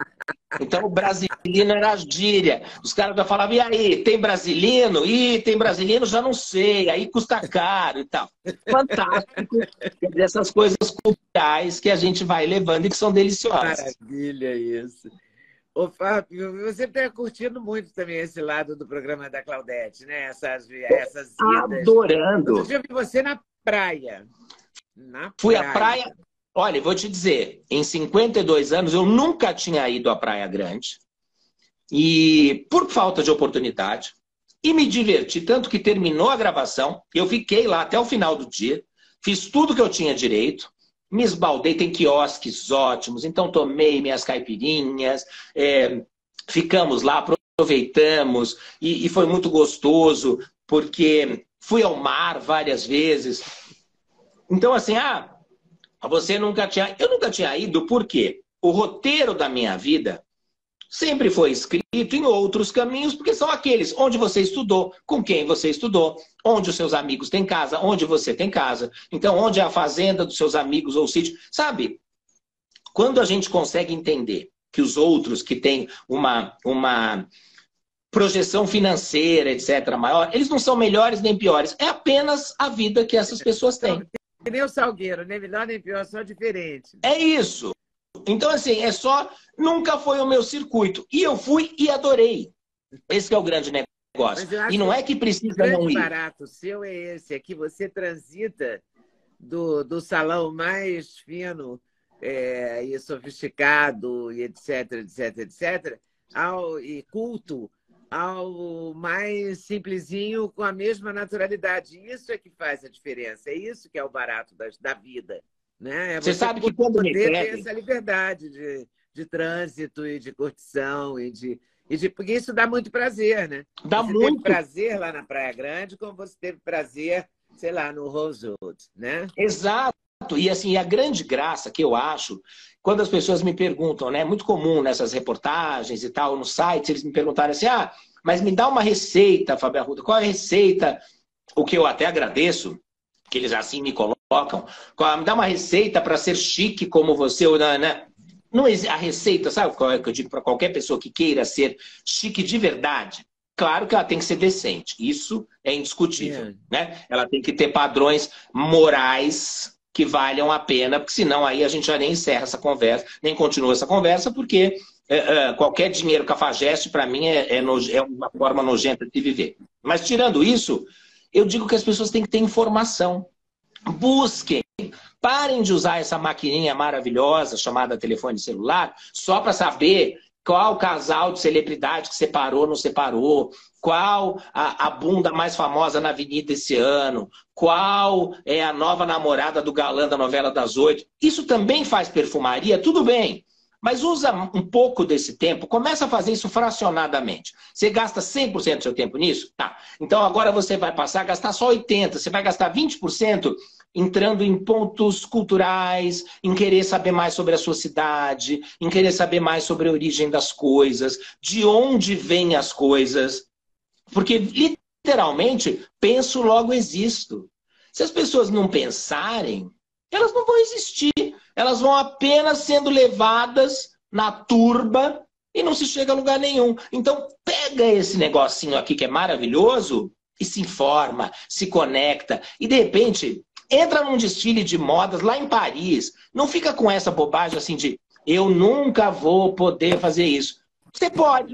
Então, o brasilino era a gíria. Os caras já falavam, e aí, tem brasilino? Ih, tem brasilino? Já não sei. Aí custa caro e tal. Fantástico. Quer dizer, essas coisas culturais que a gente vai levando e que são deliciosas. Maravilha isso. Ô, Fábio, você está curtindo muito também esse lado do programa da Claudete, né? Essas idas. Adorando. Outro dia eu vi você na praia. Fui à praia. Olha, vou te dizer, em 52 anos eu nunca tinha ido à Praia Grande. E por falta de oportunidade. E me diverti, tanto que terminou a gravação. Eu fiquei lá até o final do dia. Fiz tudo que eu tinha direito. Me esbaldei, tem quiosques ótimos. Então tomei minhas caipirinhas. Ficamos lá, aproveitamos. E foi muito gostoso, porque fui ao mar várias vezes. Então assim, você nunca tinha... Eu nunca tinha ido, por quê? O roteiro da minha vida sempre foi escrito em outros caminhos, porque são aqueles onde você estudou, com quem você estudou, onde os seus amigos têm casa, onde você tem casa. Então, onde é a fazenda dos seus amigos ou o sítio. Sabe, quando a gente consegue entender que os outros que têm uma projeção financeira, etc., maior, eles não são melhores nem piores. É apenas a vida que essas pessoas têm. Que nem o Salgueiro, nem melhor nem pior, só diferente. É isso. Então, assim, nunca foi o meu circuito. E eu fui e adorei. Esse é o grande negócio. E não é que precisa não ir. O barato seu é esse, é que você transita do salão mais fino e sofisticado, e etc, etc, etc, e culto, ao mais simplesinho com a mesma naturalidade. Isso é que faz a diferença. É isso que é o barato da vida. Né? Você sabe que quando me ter pedem... essa liberdade de trânsito e de curtição porque isso dá muito prazer, né? Dá você muito teve prazer lá na Praia Grande, como você teve prazer, sei lá, no Rosewood, né? Exato. E assim, a grande graça que eu acho, quando as pessoas me perguntam, né? É muito comum nessas reportagens e tal, no site, eles me perguntarem assim, mas me dá uma receita, Fábio Arruda, qual é a receita? O que eu até agradeço, que eles assim me colocam, me dá uma receita para ser chique como você, né? Não a receita, sabe qual é que eu digo para qualquer pessoa que queira ser chique de verdade? Claro que ela tem que ser decente, isso é indiscutível, né? Ela tem que ter padrões morais que valham a pena, porque senão aí a gente já nem encerra essa conversa, nem continua essa conversa, porque qualquer dinheiro cafajeste, para mim, é uma forma nojenta de viver. Mas tirando isso, eu digo que as pessoas têm que ter informação. Busquem. Parem de usar essa maquininha maravilhosa chamada telefone celular só para saber qual casal de celebridade que separou, não separou, qual a bunda mais famosa na avenida esse ano, qual é a nova namorada do galã da novela das 8. Isso também faz perfumaria, tudo bem. Mas usa um pouco desse tempo, começa a fazer isso fracionadamente. Você gasta 100% do seu tempo nisso? Tá. Então agora você vai passar a gastar só 80%. Você vai gastar 20% entrando em pontos culturais, em querer saber mais sobre a sua cidade, em querer saber mais sobre a origem das coisas, de onde vêm as coisas. Porque, literalmente, penso, logo existo. Se as pessoas não pensarem, elas não vão existir. Elas vão apenas sendo levadas na turba e não se chega a lugar nenhum. Então, pega esse negocinho aqui que é maravilhoso e se informa, se conecta. E, de repente, entra num desfile de modas lá em Paris. Não fica com essa bobagem assim de eu nunca vou poder fazer isso. Você pode.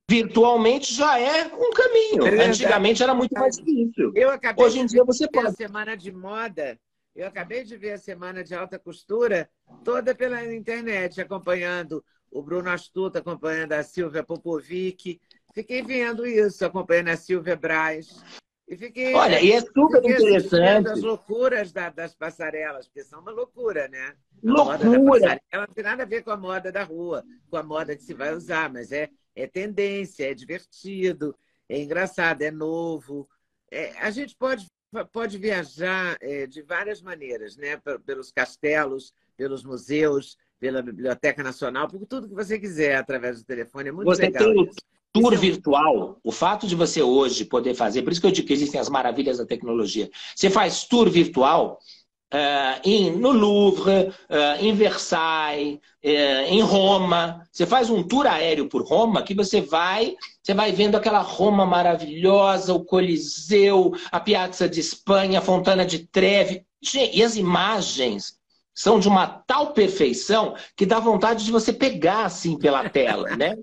Virtualmente já é um caminho. Antigamente era muito mais difícil. Hoje em dia você pode. A semana de moda... Eu acabei de ver a semana de alta costura toda pela internet, acompanhando o Bruno Astuto, acompanhando a Silvia Popovic. Fiquei vendo isso, acompanhando a Silvia Braz. E fiquei, olha, e é super interessante. As loucuras das passarelas, porque são uma loucura, né? A loucura. Moda da passarela não tem nada a ver com a moda da rua, com a moda que se vai usar, mas é tendência, é divertido, é engraçado, é novo. A gente pode viajar de várias maneiras, né? Pelos castelos, pelos museus, pela Biblioteca Nacional, por tudo que você quiser através do telefone. É muito legal isso. tour virtual, o fato de você hoje poder fazer, por isso que eu digo que existem as maravilhas da tecnologia. Você faz tour virtual no Louvre, em Versailles, em Roma. Você faz um tour aéreo por Roma que você vai vendo aquela Roma maravilhosa, o Coliseu, a Piazza de Espanha, a Fontana de Trevi. E as imagens são de uma tal perfeição que dá vontade de você pegar assim pela tela, né?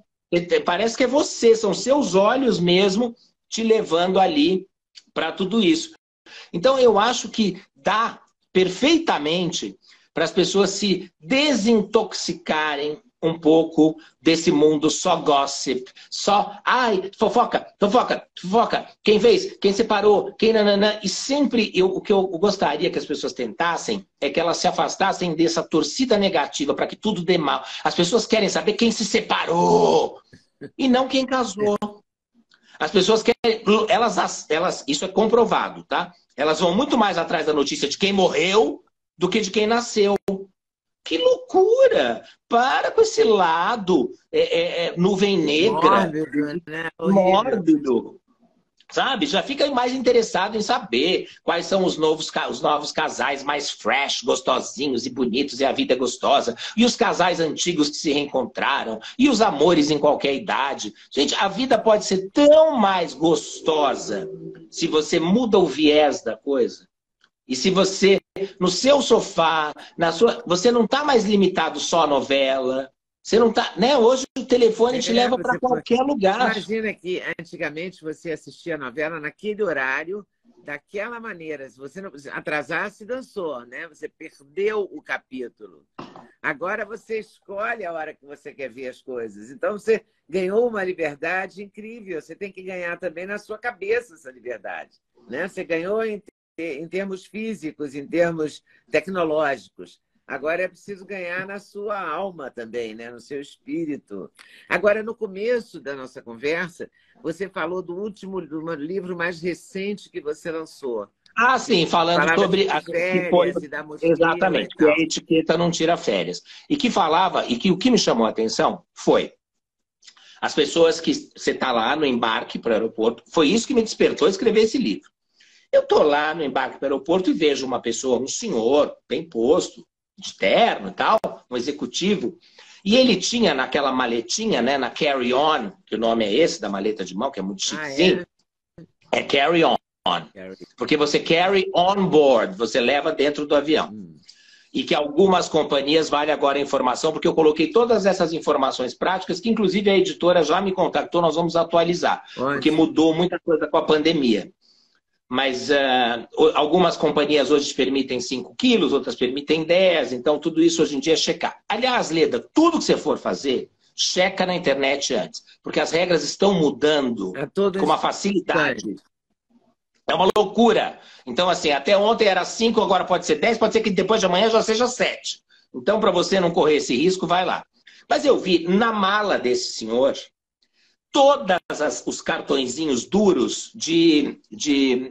Parece que é você, são seus olhos mesmo te levando ali para tudo isso. Então eu acho que dá perfeitamente para as pessoas se desintoxicarem um pouco desse mundo só gossip, só, ai, fofoca, fofoca, fofoca, quem fez, quem separou, quem nananã. E sempre o que eu gostaria que as pessoas tentassem é que elas se afastassem dessa torcida negativa para que tudo dê mal. As pessoas querem saber quem se separou e não quem casou. As pessoas querem, isso é comprovado, tá? Elas vão muito mais atrás da notícia de quem morreu do que de quem nasceu. Que loucura! Para com esse lado nuvem negra, mórbido, né? mórbido. Sabe? Já fica mais interessado em saber quais são os novos casais mais fresh, gostosinhos e bonitos, e a vida é gostosa. E os casais antigos que se reencontraram. E os amores em qualquer idade. Gente, a vida pode ser tão mais gostosa se você muda o viés da coisa. E se você, no seu sofá, você não está mais limitado só à novela. Você não tá, né? Hoje o telefone te leva para qualquer lugar. Imagina que antigamente você assistia a novela naquele horário, daquela maneira. Se você não atrasasse, dançou, né? Você perdeu o capítulo. Agora você escolhe a hora que você quer ver as coisas. Então você ganhou uma liberdade incrível. Você tem que ganhar também na sua cabeça essa liberdade, né? Você ganhou em termos físicos, em termos tecnológicos. Agora é preciso ganhar na sua alma também, né? No seu espírito. Agora, no começo da nossa conversa, você falou do livro mais recente que você lançou. Ah, sim, falando sobre a férias e da mochila. Exatamente, que a etiqueta não tira férias. E que falava, e que o que me chamou a atenção foi as pessoas que você está lá no embarque para o aeroporto. Foi isso que me despertou a escrever esse livro. Eu estou lá no embarque para o aeroporto e vejo uma pessoa, um senhor, bem posto, de terno e tal, um executivo, e ele tinha naquela maletinha, né, na carry-on, que o nome é esse, da maleta de mão, que é muito chiquezinho, é carry-on, porque você carry on board, você leva dentro do avião. E que algumas companhias, vale agora a informação, porque eu coloquei todas essas informações práticas, que inclusive a editora já me contactou, nós vamos atualizar, porque mudou muita coisa com a pandemia. Mas algumas companhias hoje permitem 5 quilos, outras permitem 10, então tudo isso hoje em dia é checar. Aliás, Leda, tudo que você for fazer, checa na internet antes, porque as regras estão mudando com uma facilidade. É uma loucura. Então, assim, até ontem era 5, agora pode ser 10, pode ser que depois de amanhã já seja 7. Então, para você não correr esse risco, vai lá. Mas eu vi na mala desse senhor todos os cartõezinhos duros de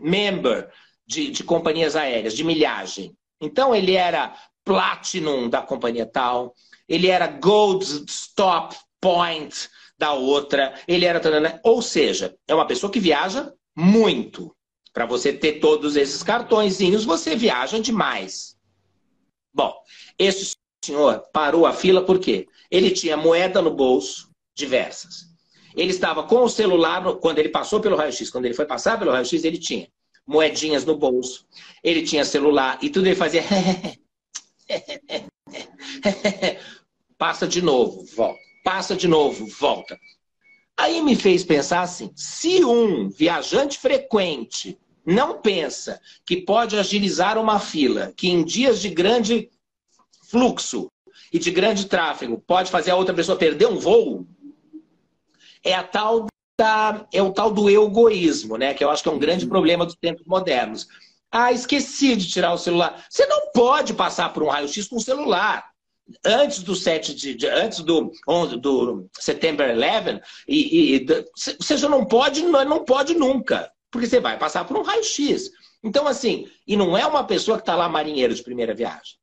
member de companhias aéreas, de milhagem. Então, ele era Platinum da companhia tal, ele era Gold Stop Point da outra, ele era... Ou seja, é uma pessoa que viaja muito. Para você ter todos esses cartõezinhos, você viaja demais. Bom, esse senhor parou a fila por quê? Ele tinha moeda no bolso, diversas. Ele estava com o celular, quando ele passou pelo raio-x, quando ele foi passar pelo raio-x, ele tinha moedinhas no bolso, ele tinha celular, e tudo ele fazia... Passa de novo, volta. Passa de novo, volta. Aí me fez pensar assim, se um viajante frequente não pensa que pode agilizar uma fila, que em dias de grande fluxo e de grande tráfego pode fazer a outra pessoa perder um voo, é o tal do egoísmo, né? Que eu acho que é um grande problema dos tempos modernos. Ah, esqueci de tirar o celular. Você não pode passar por um raio-x com o celular. Antes do September 11, você já não pode nunca. Porque você vai passar por um raio-x. Então, assim, e não é uma pessoa que está lá marinheiro de primeira viagem.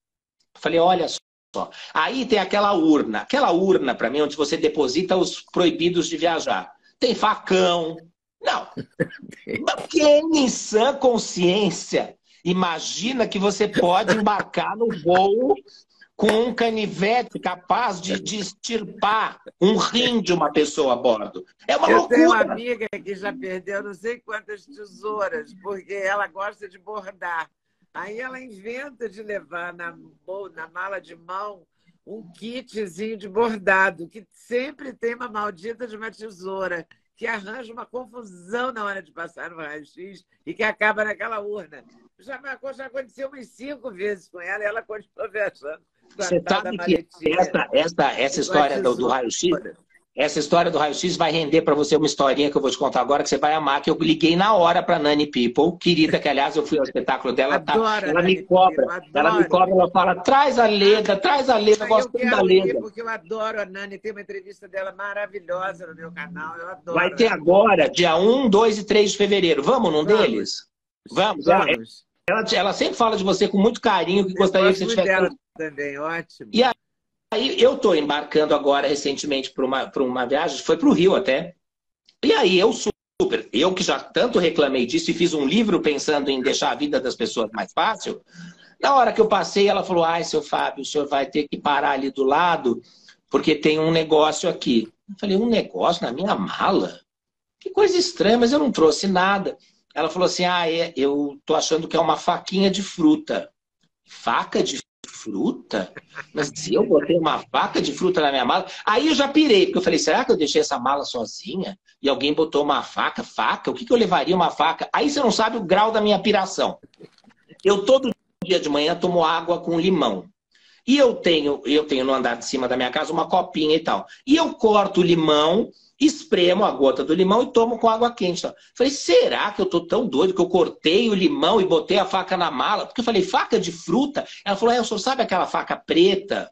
Eu falei, olha só. Aí tem aquela urna para mim, onde você deposita os proibidos de viajar. tem facão. Não. Quem em sã consciência imagina que você pode embarcar no voo com um canivete capaz de extirpar um rim de uma pessoa a bordo? É uma loucura. Eu tenho uma amiga que já perdeu não sei quantas tesouras, porque ela gosta de bordar. Aí ela inventa de levar na mala de mão um kitzinho de bordado, que sempre tem uma maldita de uma tesoura, que arranja uma confusão na hora de passar no raio-x e que acaba naquela urna. Já aconteceu umas 5 vezes com ela e ela continua viajando. Você sabe que essa história do raio-x, essa história do raio-x vai render para você uma historinha que eu vou te contar agora, que você vai amar, que eu liguei na hora para Nani People, querida, que aliás eu fui ao espetáculo dela, ela me cobra, ela fala, traz a Leda, eu gosto muito da Leda. Porque eu adoro a Nani, tem uma entrevista dela maravilhosa no meu canal, eu adoro. Vai ter agora, dia 1, 2 e 3 de fevereiro, vamos num deles? Vamos. Ela sempre fala de você com muito carinho, que gostaria que você tivesse... Dela também, ótimo. E aí eu estou embarcando agora recentemente para uma viagem, foi para o Rio até. E aí eu que já tanto reclamei disso e fiz um livro pensando em deixar a vida das pessoas mais fácil, na hora que eu passei, ela falou, ai, seu Fábio, o senhor vai ter que parar ali do lado, porque tem um negócio aqui. Eu falei, um negócio na minha mala? Que coisa estranha, mas eu não trouxe nada. Ela falou assim, eu tô achando que é uma faquinha de fruta. Faca de fruta? Mas se eu botei uma faca de fruta na minha mala... Aí eu já pirei, porque eu falei, será que eu deixei essa mala sozinha? E alguém botou uma faca? Faca? O que eu levaria uma faca? Aí você não sabe o grau da minha piração. Eu todo dia de manhã tomo água com limão. E eu tenho no andar de cima da minha casa uma copinha e tal. E eu corto o limão, espremo a gota do limão e tomo com água quente. Tal. Falei, será que eu tô tão doido que eu cortei o limão e botei a faca na mala? Porque eu falei, faca de fruta? Ela falou, o senhor sabe aquela faca preta?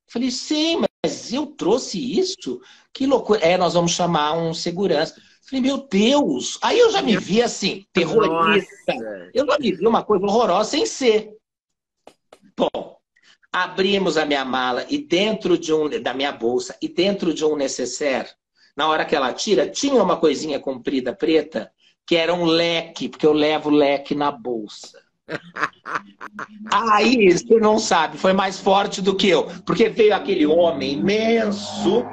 Eu falei, sim, mas eu trouxe isso? Que loucura. Nós vamos chamar um segurança. Eu falei, meu Deus. Aí eu já me vi assim, terrorista. Nossa. Eu já me vi uma coisa horrorosa sem ser. Bom, abrimos a minha mala e dentro da minha bolsa e dentro de um necessaire, na hora que ela tira, tinha uma coisinha comprida preta, que era um leque, porque eu levo leque na bolsa. Aí, você não sabe, foi mais forte do que eu. Porque veio aquele homem imenso,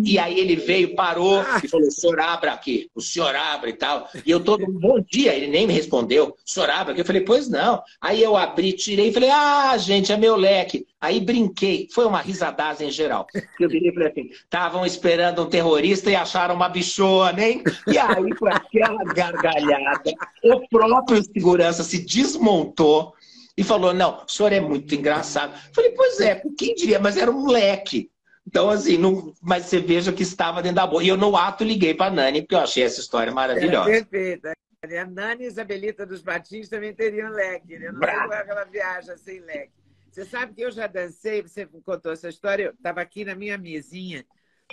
e aí ele veio, parou e falou, o senhor abra aqui, o senhor abre e tal. E eu todo, bom dia, ele nem me respondeu, o senhor abre aqui. Eu falei, pois não. Aí eu abri, tirei e falei, gente, é meu leque. Aí brinquei, foi uma risadaça em geral. Eu virei e falei assim, estavam esperando um terrorista e acharam uma bichona, hein? E aí foi aquela gargalhada. O próprio segurança se desmontou e falou, não, o senhor é muito engraçado. Eu falei, pois é, quem diria? Mas era um leque. Então, assim, mas você veja que estava dentro da bolsa. E eu, no ato, liguei para a Nani, porque eu achei essa história maravilhosa. Perfeita. A Nani e a Isabelita dos Batins também teriam leque. Né? Eu não sei como é que ela viaja sem leque. Você sabe que eu já dancei, você contou essa história, eu estava aqui na minha mesinha,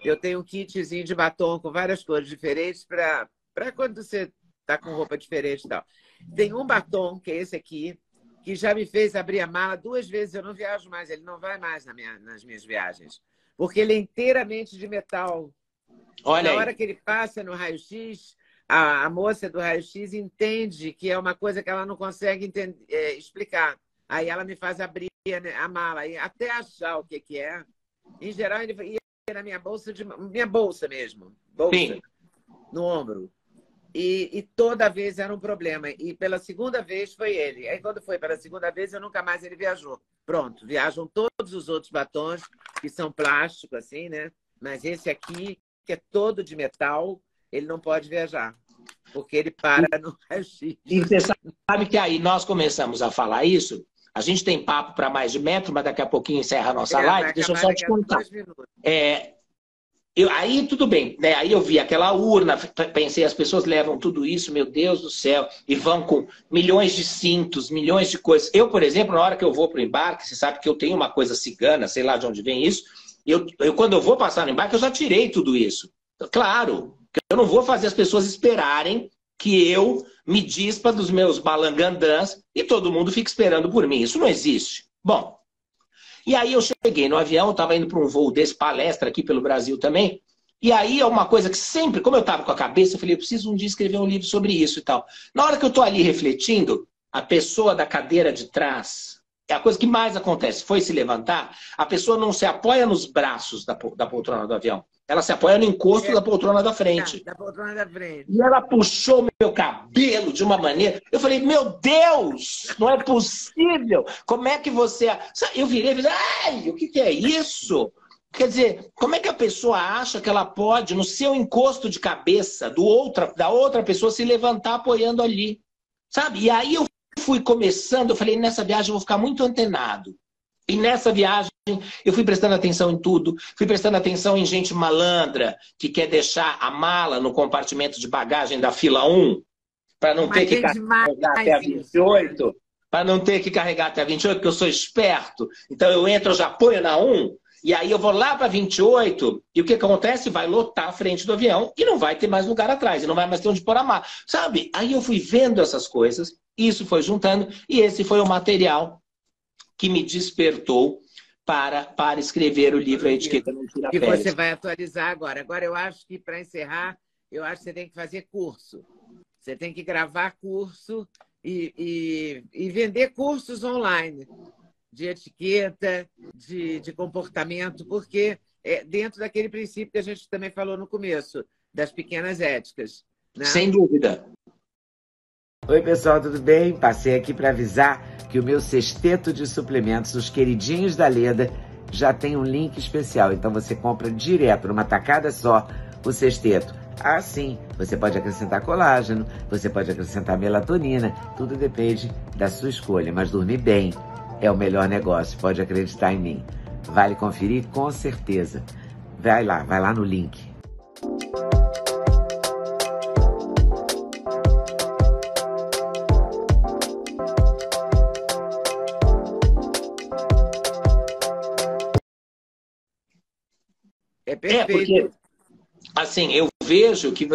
eu tenho um kitzinho de batom com várias cores diferentes para quando você está com roupa diferente e tal. Tem um batom, que é esse aqui, que já me fez abrir a mala 2 vezes, eu não viajo mais, ele não vai mais nas minhas viagens. Porque ele é inteiramente de metal. Olha na hora que ele passa no raio-x, a moça do raio-x entende que é uma coisa que ela não consegue explicar. Aí ela me faz abrir a mala, e até achar o que é. Em geral, ele ia na minha bolsa mesmo, Sim. No ombro. E toda vez era um problema. E pela segunda vez foi ele. Aí quando foi pela segunda vez, eu nunca mais ele viajou. Pronto, viajam todos os outros batons, que são plásticos, assim, né? Mas esse aqui, que é todo de metal, ele não pode viajar. Porque ele para no raio-x. E você sabe que aí nós começamos a falar isso, a gente tem papo para mais de metro, mas daqui a pouquinho encerra a nossa live. Deixa eu só te contar. Aí tudo bem, né? Aí eu vi aquela urna, pensei, as pessoas levam tudo isso, meu Deus do céu, e vão com milhões de cintos, milhões de coisas. Eu, por exemplo, na hora que eu vou para o embarque, você sabe que eu tenho uma coisa cigana, sei lá de onde vem isso, quando eu vou passar no embarque, eu já tirei tudo isso. Claro, eu não vou fazer as pessoas esperarem que eu me dispa dos meus balangandãs e todo mundo fica esperando por mim. Isso não existe. Bom, e aí eu cheguei no avião, estava indo para um voo desse, palestra aqui pelo Brasil também, E aí é uma coisa que sempre, como eu estava com a cabeça, eu falei, eu preciso um dia escrever um livro sobre isso e tal. Na hora que eu estou ali refletindo, a pessoa da cadeira de trás, é a coisa que mais acontece, foi se levantar, a pessoa não se apoia nos braços da poltrona do avião, ela se apoia no encosto da poltrona da frente. Da poltrona da frente. E ela puxou meu cabelo de uma maneira, eu falei, meu Deus, não é possível, como é que você... Eu virei e falei, ai, o que é isso? Quer dizer, como é que a pessoa acha que ela pode, no seu encosto de cabeça da outra pessoa, se levantar apoiando ali? Sabe? E aí eu fui começando, eu falei, nessa viagem eu vou ficar muito antenado. E nessa viagem eu fui prestando atenção em tudo. Fui prestando atenção em gente malandra que quer deixar a mala no compartimento de bagagem da fila 1 para não ter que carregar até a 28. Para não ter que carregar até a 28, porque eu sou esperto. Então eu entro, eu já ponho na 1. E aí eu vou lá para 28, e o que acontece? Vai lotar a frente do avião e não vai ter mais lugar atrás, e não vai mais ter onde pôr a mala. Sabe? Aí eu fui vendo essas coisas, isso foi juntando, e esse foi o material que me despertou para escrever o livro A Etiqueta Não Tira Férias. E você vai atualizar agora. Agora eu acho que, para encerrar, eu acho que você tem que fazer curso. Você tem que gravar curso e vender cursos online. De etiqueta, de comportamento, porque é dentro daquele princípio que a gente também falou no começo, das pequenas éticas. Né? Sem dúvida. Oi, pessoal, tudo bem? Passei aqui para avisar que o meu sexteto de suplementos, os queridinhos da Leda, já tem um link especial. Então você compra direto, numa tacada só, o sexteto. Ah, sim, você pode acrescentar colágeno, você pode acrescentar melatonina, tudo depende da sua escolha, mas dormir bem é o melhor negócio, pode acreditar em mim. Vale conferir com certeza. Vai lá no link. É perfeito. Porque, assim, eu vejo que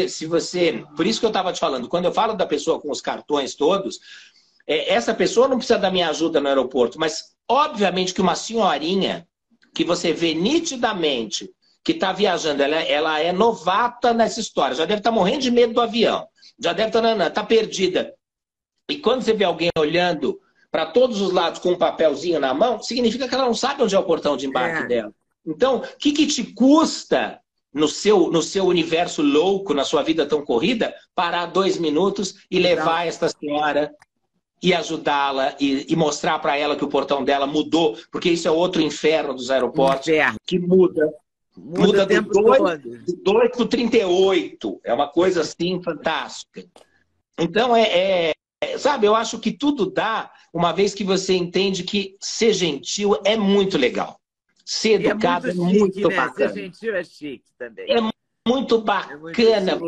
se você... Por isso que eu estava te falando, quando eu falo da pessoa com os cartões todos... Essa pessoa não precisa da minha ajuda no aeroporto, mas obviamente que uma senhorinha que você vê nitidamente que está viajando, ela é novata nessa história, já deve estar morrendo de medo do avião, já deve estar perdida. E quando você vê alguém olhando para todos os lados com um papelzinho na mão, significa que ela não sabe onde é o portão de embarque dela. Então, o que te custa no seu universo louco, na sua vida tão corrida, parar 2 minutos e levar esta senhora... e ajudá-la e mostrar para ela que o portão dela mudou, porque isso é outro inferno dos aeroportos, que muda do 2 para o 38. É uma coisa assim fantástica. Então, sabe, eu acho que tudo dá, uma vez que você entende que ser gentil é muito legal. Ser educado é muito bacana. Ser gentil é chique também. É muito bacana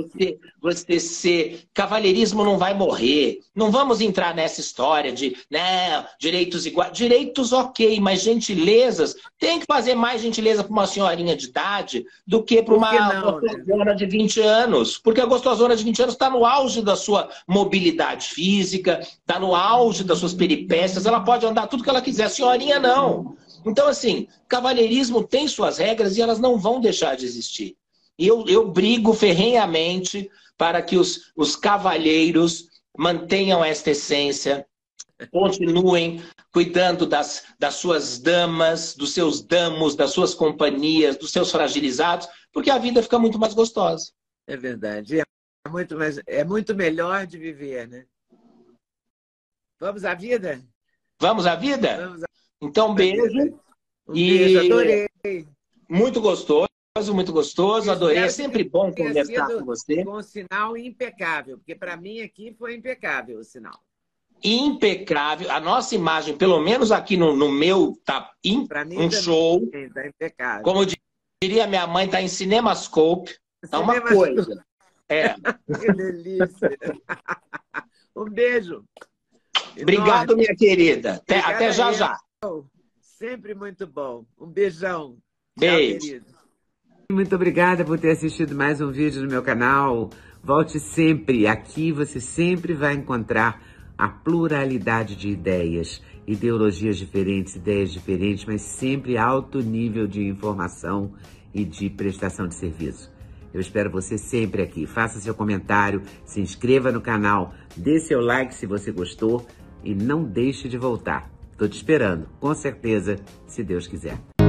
você ser... Cavalheirismo não vai morrer. Não vamos entrar nessa história de direitos iguais. Direitos ok, mas gentilezas... Tem que fazer mais gentileza para uma senhorinha de idade do que para uma gostosona de 20 anos. Porque a gostosona de 20 anos está no auge da sua mobilidade física, está no auge das suas peripécias, ela pode andar tudo que ela quiser. A senhorinha não. Então, assim, cavalheirismo tem suas regras e elas não vão deixar de existir. E eu brigo ferrenhamente para que os cavalheiros mantenham esta essência, continuem cuidando das suas damas, dos seus damos, das suas companhias, dos seus fragilizados, porque a vida fica muito mais gostosa. É verdade. É muito melhor de viver, né? Vamos à vida? Vamos à vida? Vamos à... Então, beijo. Beijo, adorei. Muito gostoso. Muito gostoso, adorei. É sempre bom conversar com você. Com um sinal impecável, porque para mim aqui foi impecável o sinal. Impecável. A nossa imagem, pelo menos aqui no meu, tá show. Tá impecável. Como diria minha mãe, tá em CinemaScope. É uma coisa. Que delícia. Um beijo. Obrigado, minha querida. Até já, já. Sempre muito bom. Um beijão. Beijo. Tchau, querido. Muito obrigada por ter assistido mais um vídeo no meu canal. Volte sempre. Aqui você sempre vai encontrar a pluralidade de ideias, ideologias diferentes, ideias diferentes, mas sempre alto nível de informação e de prestação de serviço. Eu espero você sempre aqui. Faça seu comentário, se inscreva no canal, dê seu like se você gostou e não deixe de voltar. Estou te esperando, com certeza, se Deus quiser.